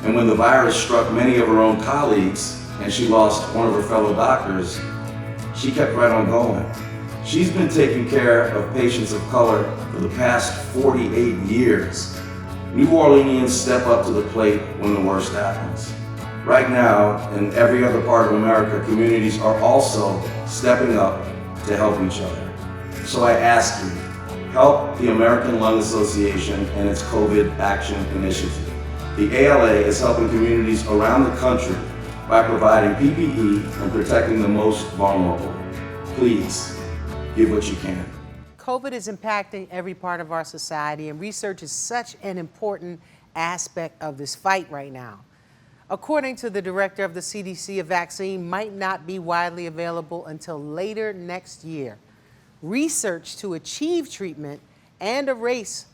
And when the virus struck many of her own colleagues and she lost one of her fellow doctors, she kept right on going. She's been taking care of patients of color for the past 48 years. New Orleanians step up to the plate when the worst happens. Right now, in every other part of America, communities are also stepping up to help each other. So I ask you, help the American Lung Association and its COVID Action Initiative. The ALA is helping communities around the country by providing PPE and protecting the most vulnerable. Please, give what you can. COVID is impacting every part of our society, and research is such an important aspect of this fight right now. According to the director of the CDC, a vaccine might not be widely available until later next year. Research to achieve treatment and a race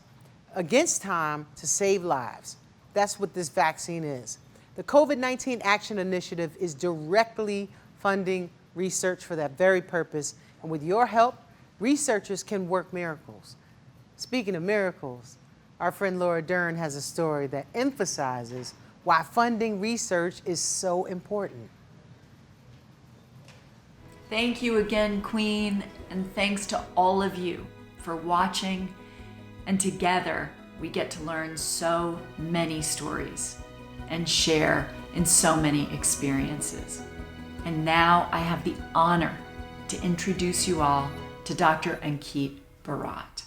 against time to save lives. That's what this vaccine is. The COVID-19 Action Initiative is directly funding research for that very purpose. And with your help, researchers can work miracles. Speaking of miracles, our friend Laura Dern has a story that emphasizes why funding research is so important. Thank you again, Queen, and thanks to all of you for watching. And together, we get to learn so many stories and share in so many experiences. And now I have the honor to introduce you all to Dr. Ankit Bharat.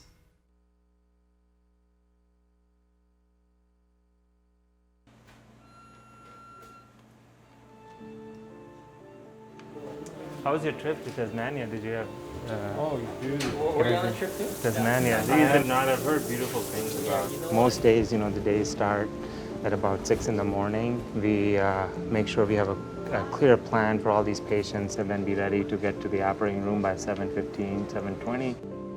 How was your trip to Tasmania? Did you have? Oh, beautiful. Were you on a trip too? Tasmania. I've heard beautiful things about. Most days, the days start at about 6 in the morning. We make sure we have a clear plan for all these patients and then be ready to get to the operating room by 7:15, 7:20.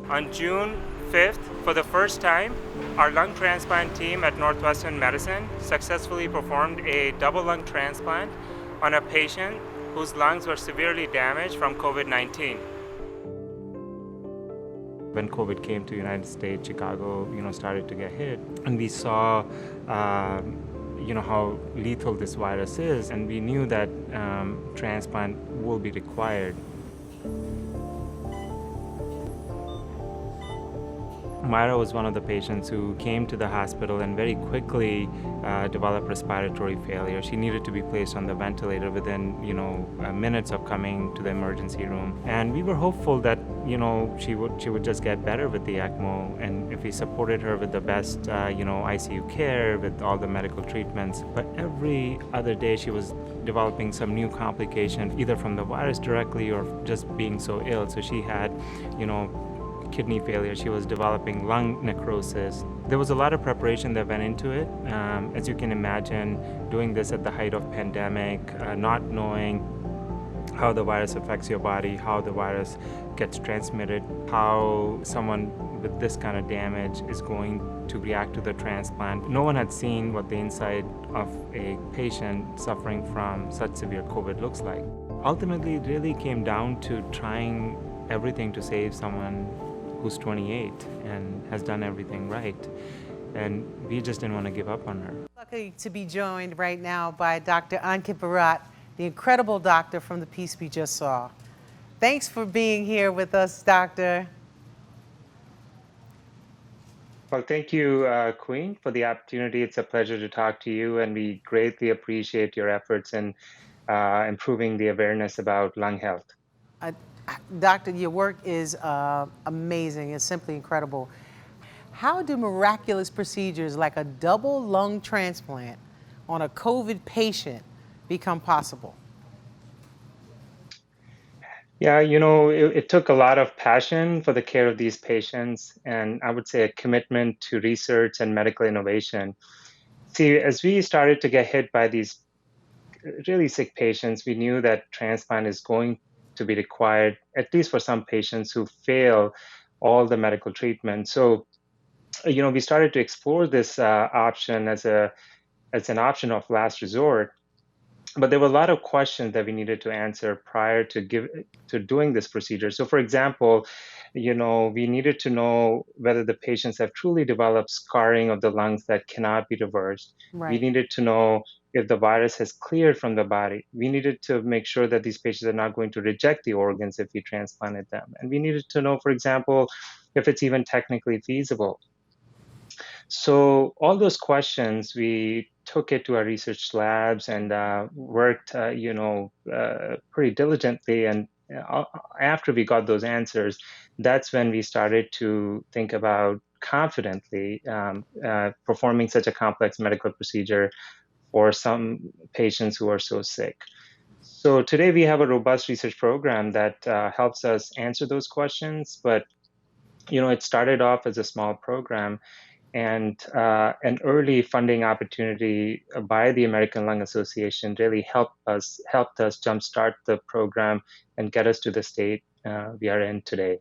On June 5th, for the first time, our lung transplant team at Northwestern Medicine successfully performed a double lung transplant on a patient whose lungs were severely damaged from COVID-19. When COVID came to the United States, Chicago, started to get hit, and we saw, how lethal this virus is, and we knew that transplant will be required. Myra was one of the patients who came to the hospital and very quickly developed respiratory failure. She needed to be placed on the ventilator within, minutes of coming to the emergency room. And we were hopeful that, she would just get better with the ECMO, and if we supported her with the best, ICU care, with all the medical treatments. But every other day she was developing some new complication, either from the virus directly or just being so ill. So she had, kidney failure, she was developing lung necrosis. There was a lot of preparation that went into it. As you can imagine, doing this at the height of pandemic, not knowing how the virus affects your body, how the virus gets transmitted, how someone with this kind of damage is going to react to the transplant. No one had seen what the inside of a patient suffering from such severe COVID looks like. Ultimately, it really came down to trying everything to save someone who's 28 and has done everything right. And we just didn't want to give up on her. Lucky to be joined right now by Dr. Ankit Bharat, the incredible doctor from the piece we just saw. Thanks for being here with us, Doctor. Well, thank you, Queen, for the opportunity. It's a pleasure to talk to you, and we greatly appreciate your efforts in improving the awareness about lung health. Doctor, your work is amazing. It's simply incredible. How do miraculous procedures like a double lung transplant on a COVID patient become possible? Yeah, it took a lot of passion for the care of these patients, and I would say a commitment to research and medical innovation. See, as we started to get hit by these really sick patients, we knew that transplant is going to be required, at least for some patients who fail all the medical treatment. So, we started to explore this option as an option of last resort. But there were a lot of questions that we needed to answer prior to doing this procedure. So, for example, we needed to know whether the patients have truly developed scarring of the lungs that cannot be reversed. Right. We needed to know if the virus has cleared from the body. We needed to make sure that these patients are not going to reject the organs if we transplanted them. And we needed to know, for example, if it's even technically feasible. So all those questions, we took it to our research labs and worked, pretty diligently. And after we got those answers, that's when we started to think about confidently performing such a complex medical procedure for some patients who are so sick. So today we have a robust research program that helps us answer those questions. But, it started off as a small program. And an early funding opportunity by the American Lung Association really helped us jumpstart the program and get us to the state we are in today.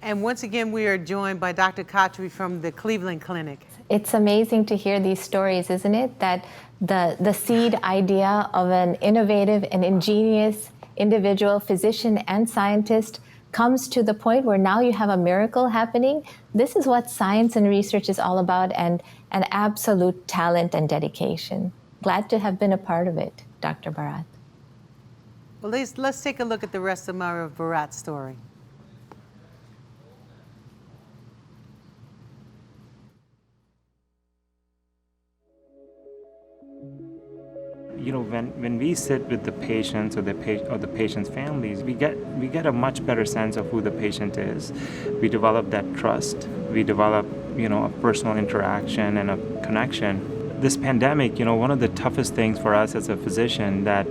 And once again, we are joined by Dr. Khatri from the Cleveland Clinic. It's amazing to hear these stories, isn't it? That the seed idea of an innovative and ingenious individual, physician and scientist, comes to the point where now you have a miracle happening. This is what science and research is all about, and an absolute talent and dedication. Glad to have been a part of it, Dr. Bharat. Well, let's take a look at the rest of Myra Bharat's story. You know, when we sit with the patients or the patient's families, we get a much better sense of who the patient is. We develop that trust. We develop, a personal interaction and a connection. This pandemic, one of the toughest things for us as a physician that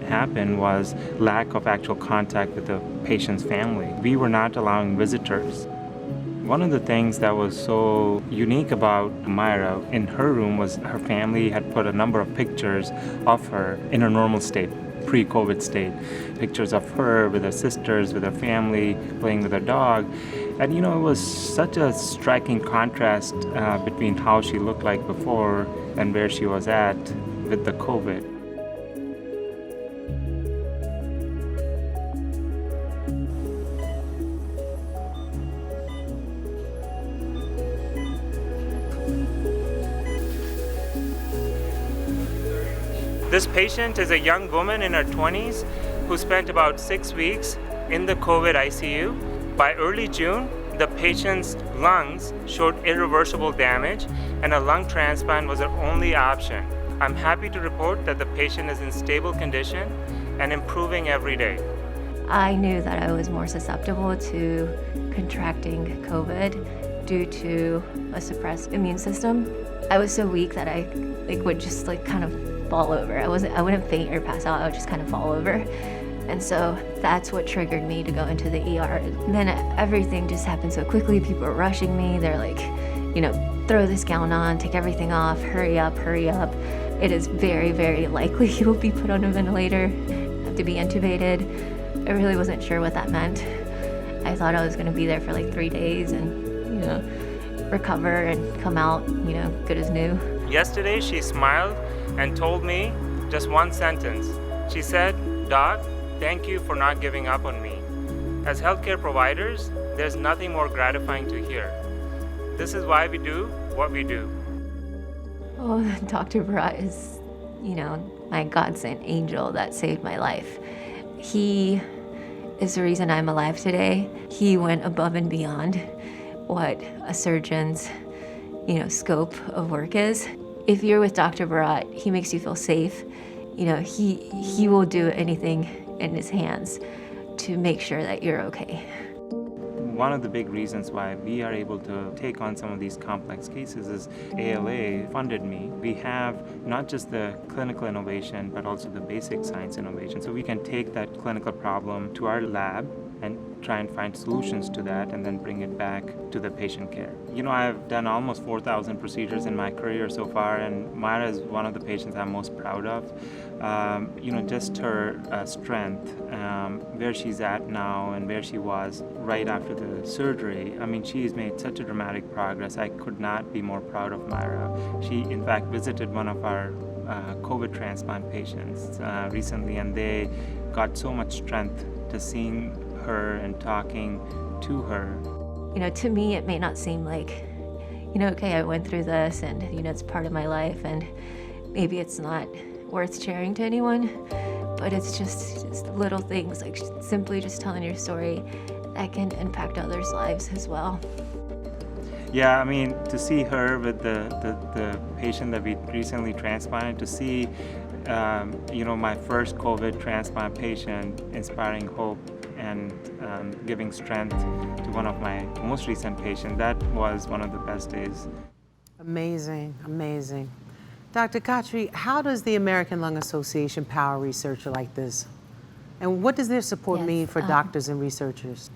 happened was lack of actual contact with the patient's family. We were not allowing visitors. One of the things that was so unique about Myra in her room was her family had put a number of pictures of her in her normal state, pre-COVID state. Pictures of her with her sisters, with her family, playing with her dog. And it was such a striking contrast between how she looked like before and where she was at with the COVID. This patient is a young woman in her 20s who spent about 6 weeks in the COVID ICU. By early June, the patient's lungs showed irreversible damage and a lung transplant was her only option. I'm happy to report that the patient is in stable condition and improving every day. I knew that I was more susceptible to contracting COVID due to a suppressed immune system. I was so weak that I would just kind of fall over. I wouldn't faint or pass out, I would just kind of fall over. And so that's what triggered me to go into the ER. And then everything just happened so quickly. People were rushing me. They're like, throw this gown on, take everything off, hurry up, hurry up. It is very, very likely you will be put on a ventilator, have to be intubated. I really wasn't sure what that meant. I thought I was gonna be there for 3 days and, recover and come out, good as new. Yesterday, she smiled and told me just one sentence. She said, "Doc, thank you for not giving up on me." As healthcare providers, there's nothing more gratifying to hear. This is why we do what we do. Oh, Dr. Bharat is, my godsend angel that saved my life. He is the reason I'm alive today. He went above and beyond what a surgeon's, scope of work is. If you're with Dr. Bharat, he makes you feel safe. He will do anything in his hands to make sure that you're okay. One of the big reasons why we are able to take on some of these complex cases is ALA funded me. We have not just the clinical innovation, but also the basic science innovation. So we can take that clinical problem to our lab and try and find solutions to that and then bring it back to the patient care. I've done almost 4,000 procedures in my career so far, and Myra is one of the patients I'm most proud of. Just her strength, where she's at now and where she was right after the surgery. She's made such a dramatic progress. I could not be more proud of Myra. She, in fact, visited one of our COVID transplant patients recently, and they got so much strength to seeing her and talking to her. To me, it may not seem like, okay, I went through this and, it's part of my life and maybe it's not worth sharing to anyone, but it's just little things like simply just telling your story that can impact others' lives as well. Yeah, to see her with the patient that we recently transplanted, to see, my first COVID transplant patient inspiring hope and giving strength to one of my most recent patients, that was one of the best days. Amazing, amazing. Dr. Khatri, how does the American Lung Association power research like this? And what does their support mean for doctors and researchers?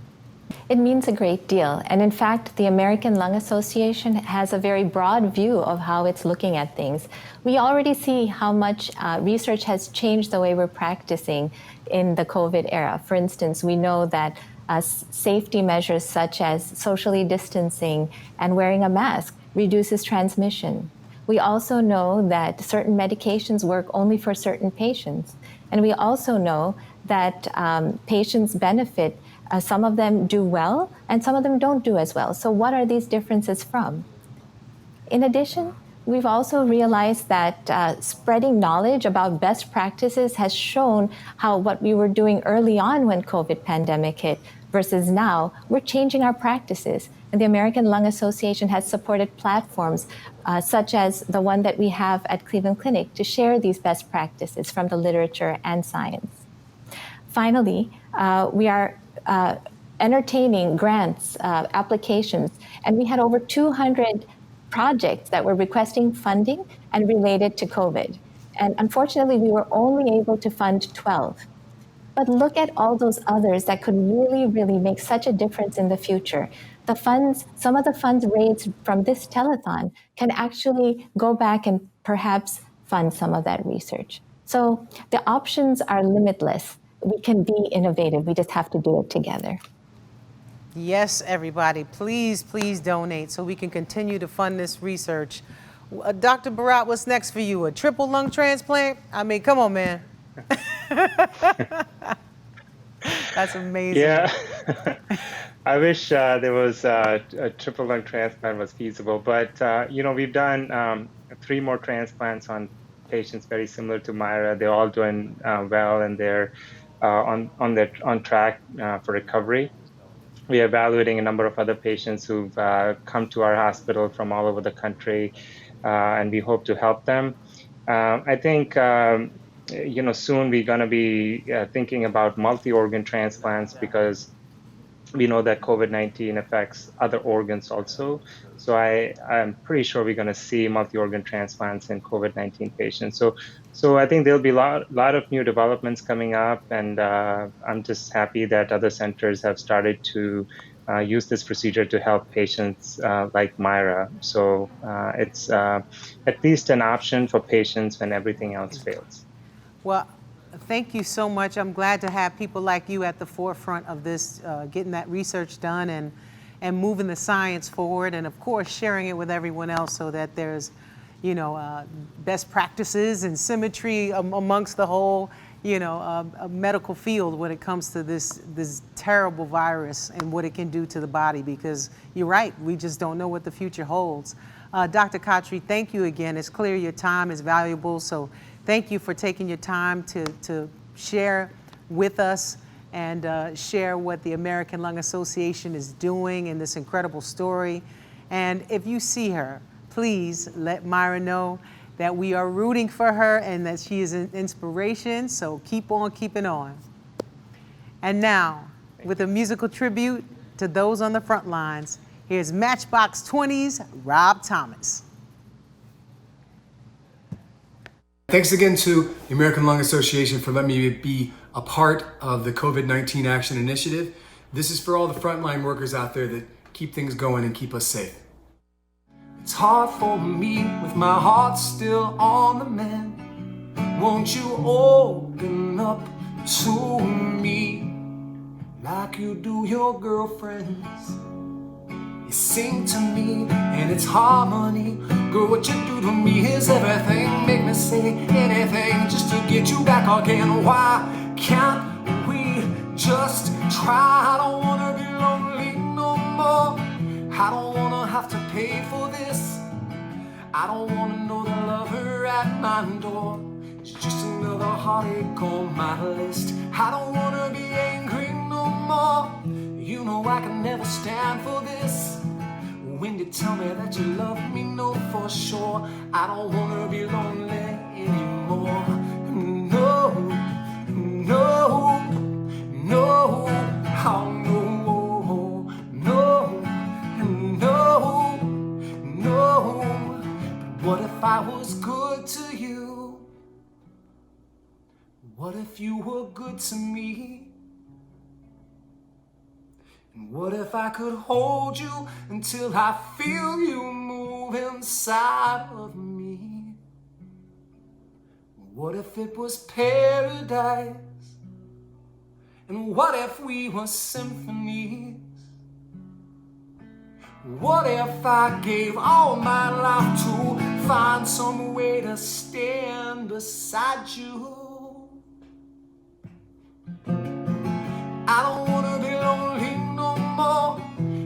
It means a great deal. And in fact, the American Lung Association has a very broad view of how it's looking at things. We already see how much research has changed the way we're practicing in the COVID era. For instance, we know that safety measures such as socially distancing and wearing a mask reduces transmission. We also know that certain medications work only for certain patients. And we also know that patients benefit. Some of them do well, and some of them don't do as well. So what are these differences from? In addition, we've also realized that spreading knowledge about best practices has shown how what we were doing early on when COVID pandemic hit versus now, we're changing our practices. And the American Lung Association has supported platforms such as the one that we have at Cleveland Clinic to share these best practices from the literature and science. Finally, we are entertaining grants, applications, and we had over 200 projects that were requesting funding and related to COVID. And unfortunately, we were only able to fund 12. But look at all those others that could really, really make such a difference in the future. The funds, some of the funds raised from this telethon can actually go back and perhaps fund some of that research. So the options are limitless. We can be innovative. We just have to do it together. Yes, everybody, please, please donate so we can continue to fund this research. Dr. Barat, what's next for you? A triple lung transplant? I mean, come on, man. That's amazing. Yeah. I wish there was a triple lung transplant was feasible, but we've done 3 more transplants on patients very similar to Myra. They're all doing well, and they're on track for recovery. We are evaluating a number of other patients who've come to our hospital from all over the country, and we hope to help them. I think soon we're going to be thinking about multi-organ transplants, because we know that COVID-19 affects other organs also. So I'm pretty sure we're going to see multi-organ transplants in COVID-19 patients. So I think there'll be a lot of new developments coming up, and I'm just happy that other centers have started to use this procedure to help patients like Myra. So it's at least an option for patients when everything else fails. Well, thank you so much. I'm glad to have people like you at the forefront of this, getting that research done and moving the science forward, and of course sharing it with everyone else so that there's, best practices and symmetry amongst the whole, medical field when it comes to this terrible virus and what it can do to the body. Because you're right, we just don't know what the future holds. Dr. Khatri, thank you again. It's clear your time is valuable, so thank you for taking your time to share with us and share what the American Lung Association is doing in this incredible story. And if you see her, please let Myra know that we are rooting for her and that she is an inspiration. So keep on keeping on. And now, with a musical tribute to those on the front lines, here's Matchbox 20's Rob Thomas. Thanks again to the American Lung Association for letting me be a part of the COVID-19 Action Initiative. This is for all the frontline workers out there that keep things going and keep us safe. It's hard for me with my heart still on the mend. Won't you open up to me like you do your girlfriends? You sing to me and it's harmony. Girl, what you do to me is everything. Make me say anything just to get you back again. Why can't we just try? I don't wanna be lonely no more. I don't wanna have to pay for this. I don't wanna know the lover at my door. It's just another heartache on my list. I don't wanna be angry no more. You know I can never stand for this. When you tell me that you love me, know for sure I don't wanna be lonely anymore. No, no, no, oh no, no, no, no. But what if I was good to you? What if you were good to me? And what if I could hold you until I feel you move inside of me? What if it was paradise? And what if we were symphonies? What if I gave all my life to find some way to stand beside you? I don't wanna be lonely no more.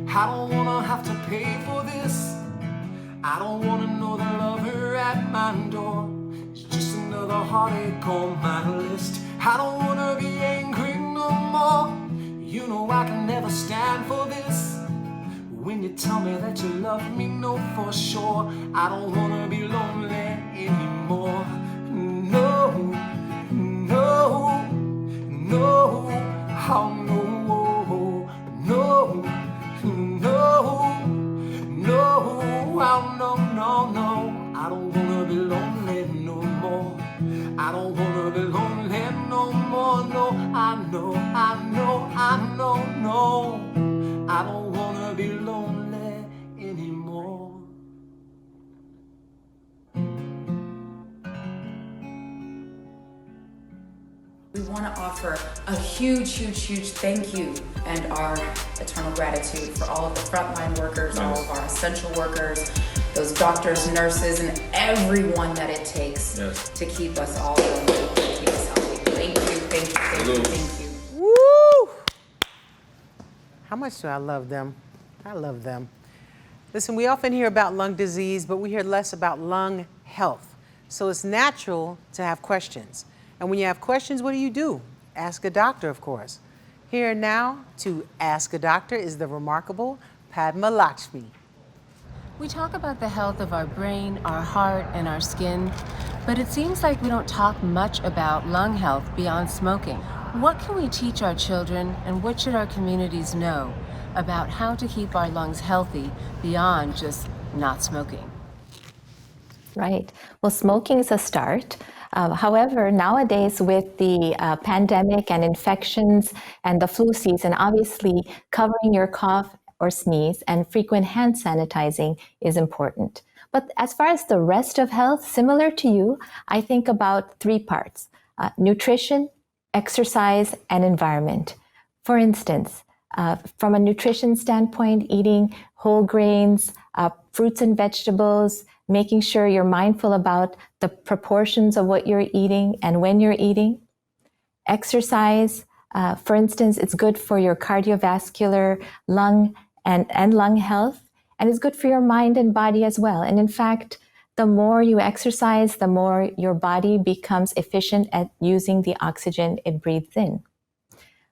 I don't wanna have to pay for this. I don't wanna know the lover heartache on my list. I don't wanna be angry no more. You know I can never stand for this. When you tell me that you love me, no, for sure. I don't wanna be lonely anymore. No, no, no, oh no, no, no, no, oh no, no, no. I don't wanna be lonely no more. I don't wanna be lonely no more. No, I know, I know, I know, no. I don't wanna be lonely anymore. We want to offer a huge thank you and our eternal gratitude for all of the frontline workers, all of our essential workers, those doctors, nurses, and everyone that it takes to keep us all going, to keep us healthy. Thank you, thank you, thank you, thank you. Woo! How much do I love them? I love them. Listen, we often hear about lung disease, but we hear less about lung health. So it's natural to have questions. And when you have questions, what do? Ask a doctor, of course. Here now to Ask a Doctor is the remarkable Padma Lakshmi. We talk about the health of our brain, our heart, and our skin, but it seems like we don't talk much about lung health beyond smoking. What can we teach our children, and what should our communities know about how to keep our lungs healthy beyond just not smoking? Right. Well, smoking is a start. However, nowadays with the pandemic and infections and the flu season, obviously covering your cough or sneeze and frequent hand sanitizing is important. But as far as the rest of health, similar to you, I think about three parts: nutrition, exercise, and environment. For instance, from a nutrition standpoint, eating whole grains, fruits and vegetables, making sure you're mindful about the proportions of what you're eating and when you're eating. Exercise, for instance, it's good for your cardiovascular, lung, and lung health, and it's good for your mind and body as well. And in fact, the more you exercise, the more your body becomes efficient at using the oxygen it breathes in.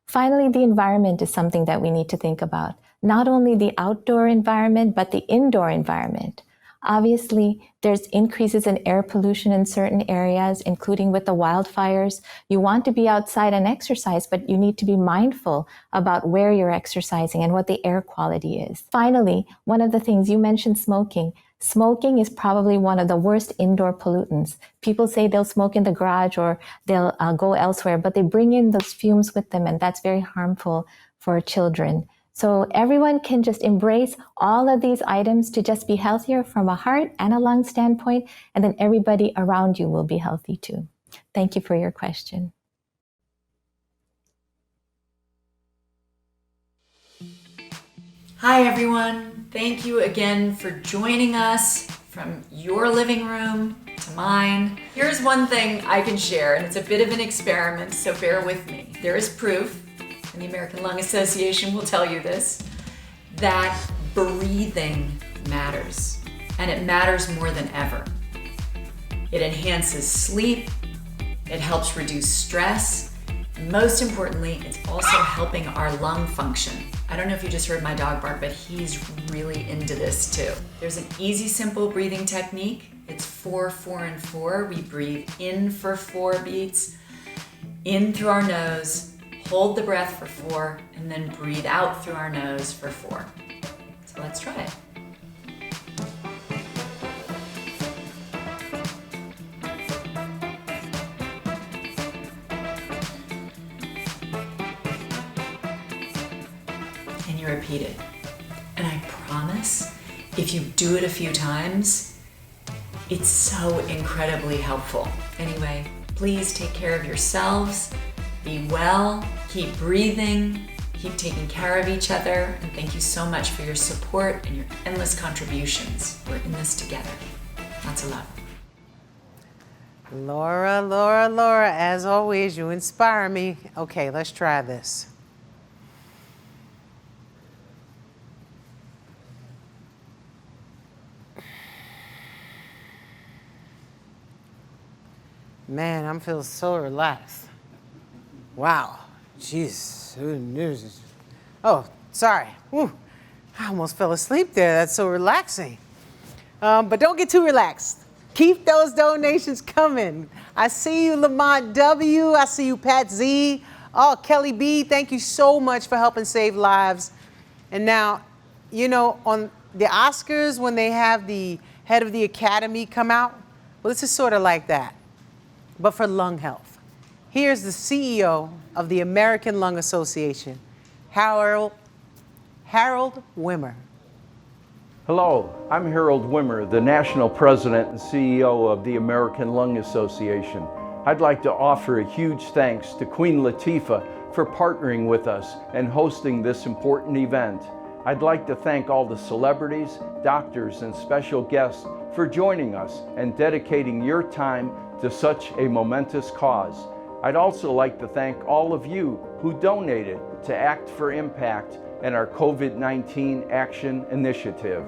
Finally, the environment is something that we need to think about. Not only the outdoor environment, but the indoor environment. Obviously, there's increases in air pollution in certain areas, including with the wildfires. You want to be outside and exercise, but you need to be mindful about where you're exercising and what the air quality is. Finally, one of the things you mentioned, smoking. Smoking is probably one of the worst indoor pollutants. People say they'll smoke in the garage or they'll go elsewhere, but they bring in those fumes with them, and that's very harmful for children. So everyone can just embrace all of these items to just be healthier from a heart and a lung standpoint, and then everybody around you will be healthy too. Thank you for your question. Hi everyone, thank you again for joining us from your living room to mine. Here's one thing I can share, and it's a bit of an experiment, so bear with me. There is proof, and the American Lung Association will tell you this, that breathing matters, and it matters more than ever. It enhances sleep, it helps reduce stress, and most importantly, it's also helping our lung function. I don't know if you just heard my dog bark, but he's really into this too. There's an easy, simple breathing technique. It's 4, 4, and 4. We breathe in for 4 beats, in through our nose, hold the breath for 4, and then breathe out through our nose for 4. So let's try it. And you repeat it. And I promise, if you do it a few times, it's so incredibly helpful. Anyway, please take care of yourselves. Be well, keep breathing, keep taking care of each other, and thank you so much for your support and your endless contributions. We're in this together. Lots of love. Laura, as always, you inspire me. Okay, let's try this. Man, I'm feeling so relaxed. Wow. Jeez. Oh, sorry. Whew. I almost fell asleep there. That's so relaxing. But don't get too relaxed. Keep those donations coming. I see you, Lamont W. I see you, Pat Z. Oh, Kelly B, thank you so much for helping save lives. And now, you know, on the Oscars, when they have the head of the Academy come out, well, this is sort of like that, but for lung health. Here's the CEO of the American Lung Association, Harold Wimmer. Hello, I'm Harold Wimmer, the National President and CEO of the American Lung Association. I'd like to offer a huge thanks to Queen Latifah for partnering with us and hosting this important event. I'd like to thank all the celebrities, doctors, and special guests for joining us and dedicating your time to such a momentous cause. I'd also like to thank all of you who donated to Act for Impact and our COVID-19 Action Initiative.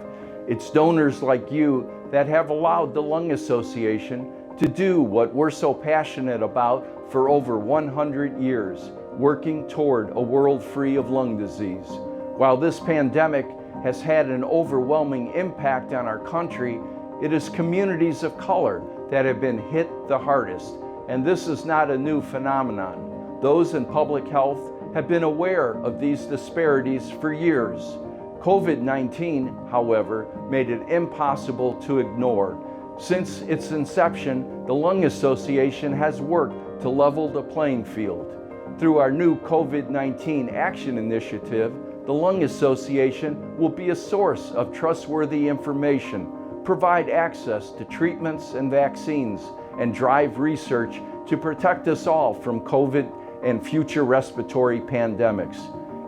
It's donors like you that have allowed the Lung Association to do what we're so passionate about for over 100 years, working toward a world free of lung disease. While this pandemic has had an overwhelming impact on our country, it is communities of color that have been hit the hardest, and this is not a new phenomenon. Those in public health have been aware of these disparities for years. COVID-19, however, made it impossible to ignore. Since its inception, the Lung Association has worked to level the playing field. Through our new COVID-19 Action Initiative, the Lung Association will be a source of trustworthy information, provide access to treatments and vaccines, and drive research to protect us all from COVID and future respiratory pandemics.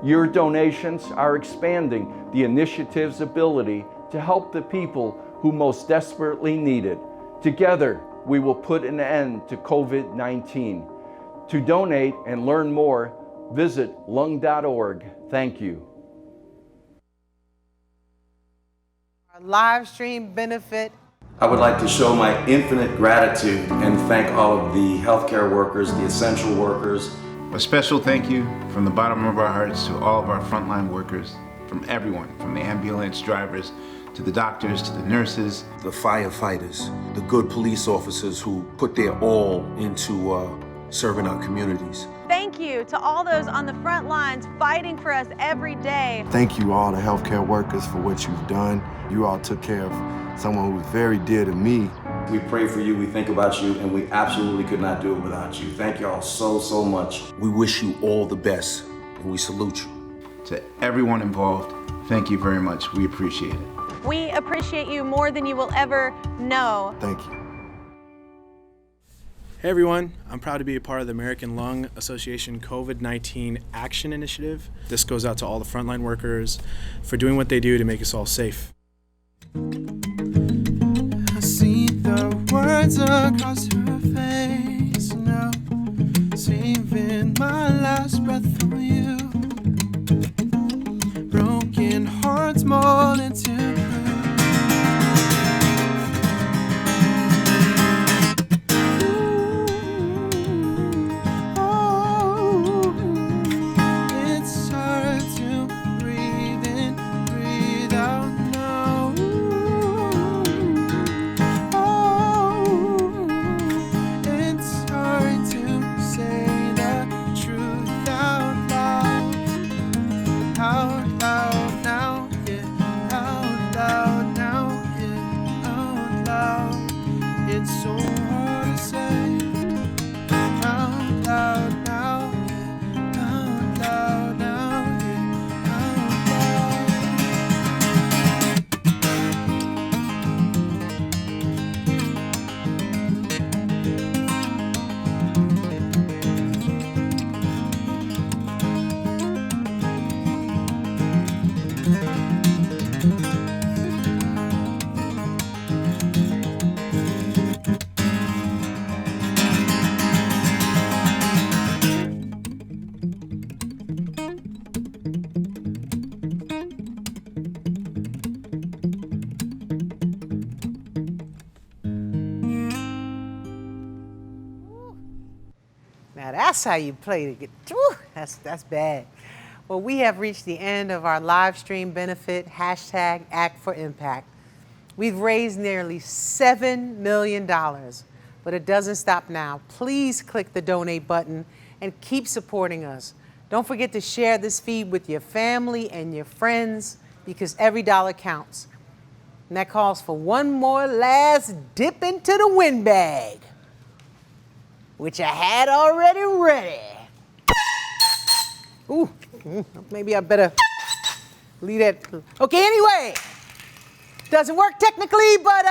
Your donations are expanding the initiative's ability to help the people who most desperately need it. Together, we will put an end to COVID-19. To donate and learn more, visit lung.org. Thank you. Our live stream benefit. I would like to show my infinite gratitude and thank all of the healthcare workers, the essential workers. A special thank you from the bottom of our hearts to all of our frontline workers, from everyone, from the ambulance drivers, to the doctors, to the nurses, the firefighters, the good police officers who put their all into serving our communities. Thank you to all those on the front lines fighting for us every day. Thank you all the healthcare workers for what you've done. You all took care of someone who was very dear to me. We pray for you, we think about you, and we absolutely could not do it without you. Thank you all so, so much. We wish you all the best, and we salute you. To everyone involved, thank you very much. We appreciate it. We appreciate you more than you will ever know. Thank you. Hey everyone, I'm proud to be a part of the American Lung Association COVID-19 Action Initiative. This goes out to all the frontline workers for doing what they do to make us all safe. I see the words across her face now, saving my last breath for you. Broken hearts mold into That's how you play it. That's bad. Well, we have reached the end of our live stream benefit, hashtag Act for Impact. We've raised nearly $7 million, but it doesn't stop now. Please click the donate button and keep supporting us. Don't forget to share this feed with your family and your friends because every dollar counts. And that calls for one more last dip into the windbag, which I had already ready. Ooh, maybe I better leave that. Okay, anyway, doesn't work technically, but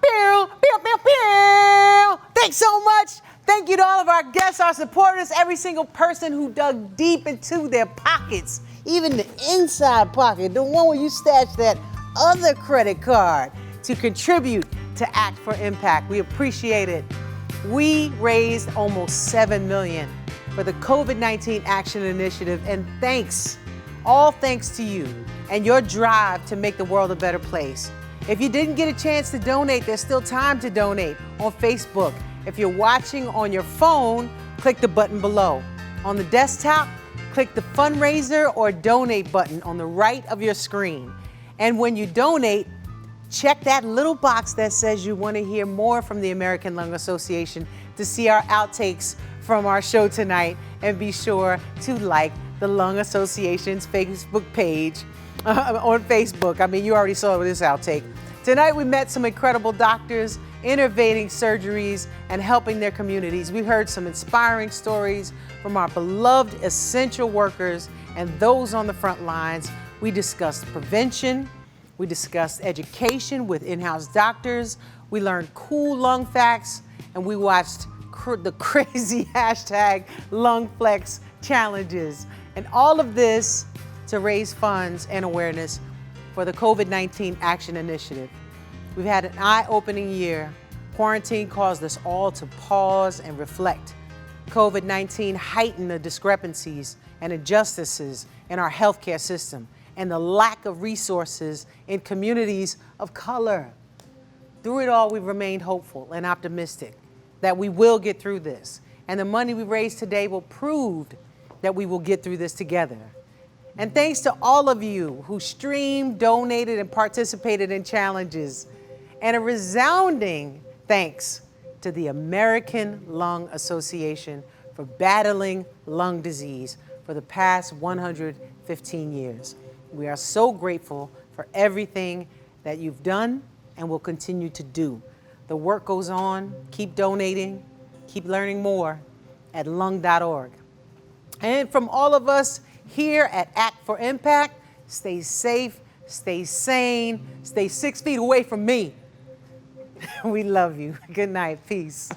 pew, pew, pew, pew. Thanks so much. Thank you to all of our guests, our supporters, every single person who dug deep into their pockets, even the inside pocket, the one where you stash that other credit card to contribute to Act for Impact. We appreciate it. We raised almost $7 million for the COVID-19 Action Initiative, and all thanks to you and your drive to make the world a better place. If you didn't get a chance to donate, there's still time to donate on Facebook. If you're watching on your phone, click the button below. On the desktop, click the fundraiser or donate button on the right of your screen. And when you donate, check that little box that says you want to hear more from the American Lung Association to see our outtakes from our show tonight, and be sure to like the Lung Association's Facebook page on Facebook. I mean, you already saw this outtake. Tonight we met some incredible doctors, innovating surgeries and helping their communities. We heard some inspiring stories from our beloved essential workers and those on the front lines. We discussed prevention, we discussed education with in-house doctors, we learned cool lung facts, and we watched the crazy hashtag LungFlex challenges. And all of this to raise funds and awareness for the COVID-19 Action Initiative. We've had an eye-opening year. Quarantine caused us all to pause and reflect. COVID-19 heightened the discrepancies and injustices in our healthcare system and the lack of resources in communities of color. Through it all, we've remained hopeful and optimistic that we will get through this. And the money we raised today will prove that we will get through this together. And thanks to all of you who streamed, donated, and participated in challenges. And a resounding thanks to the American Lung Association for battling lung disease for the past 115 years. We are so grateful for everything that you've done and will continue to do. The work goes on. Keep donating. Keep learning more at lung.org. And from all of us here at Act for Impact, stay safe, stay sane, stay 6 feet away from me. We love you. Good night. Peace.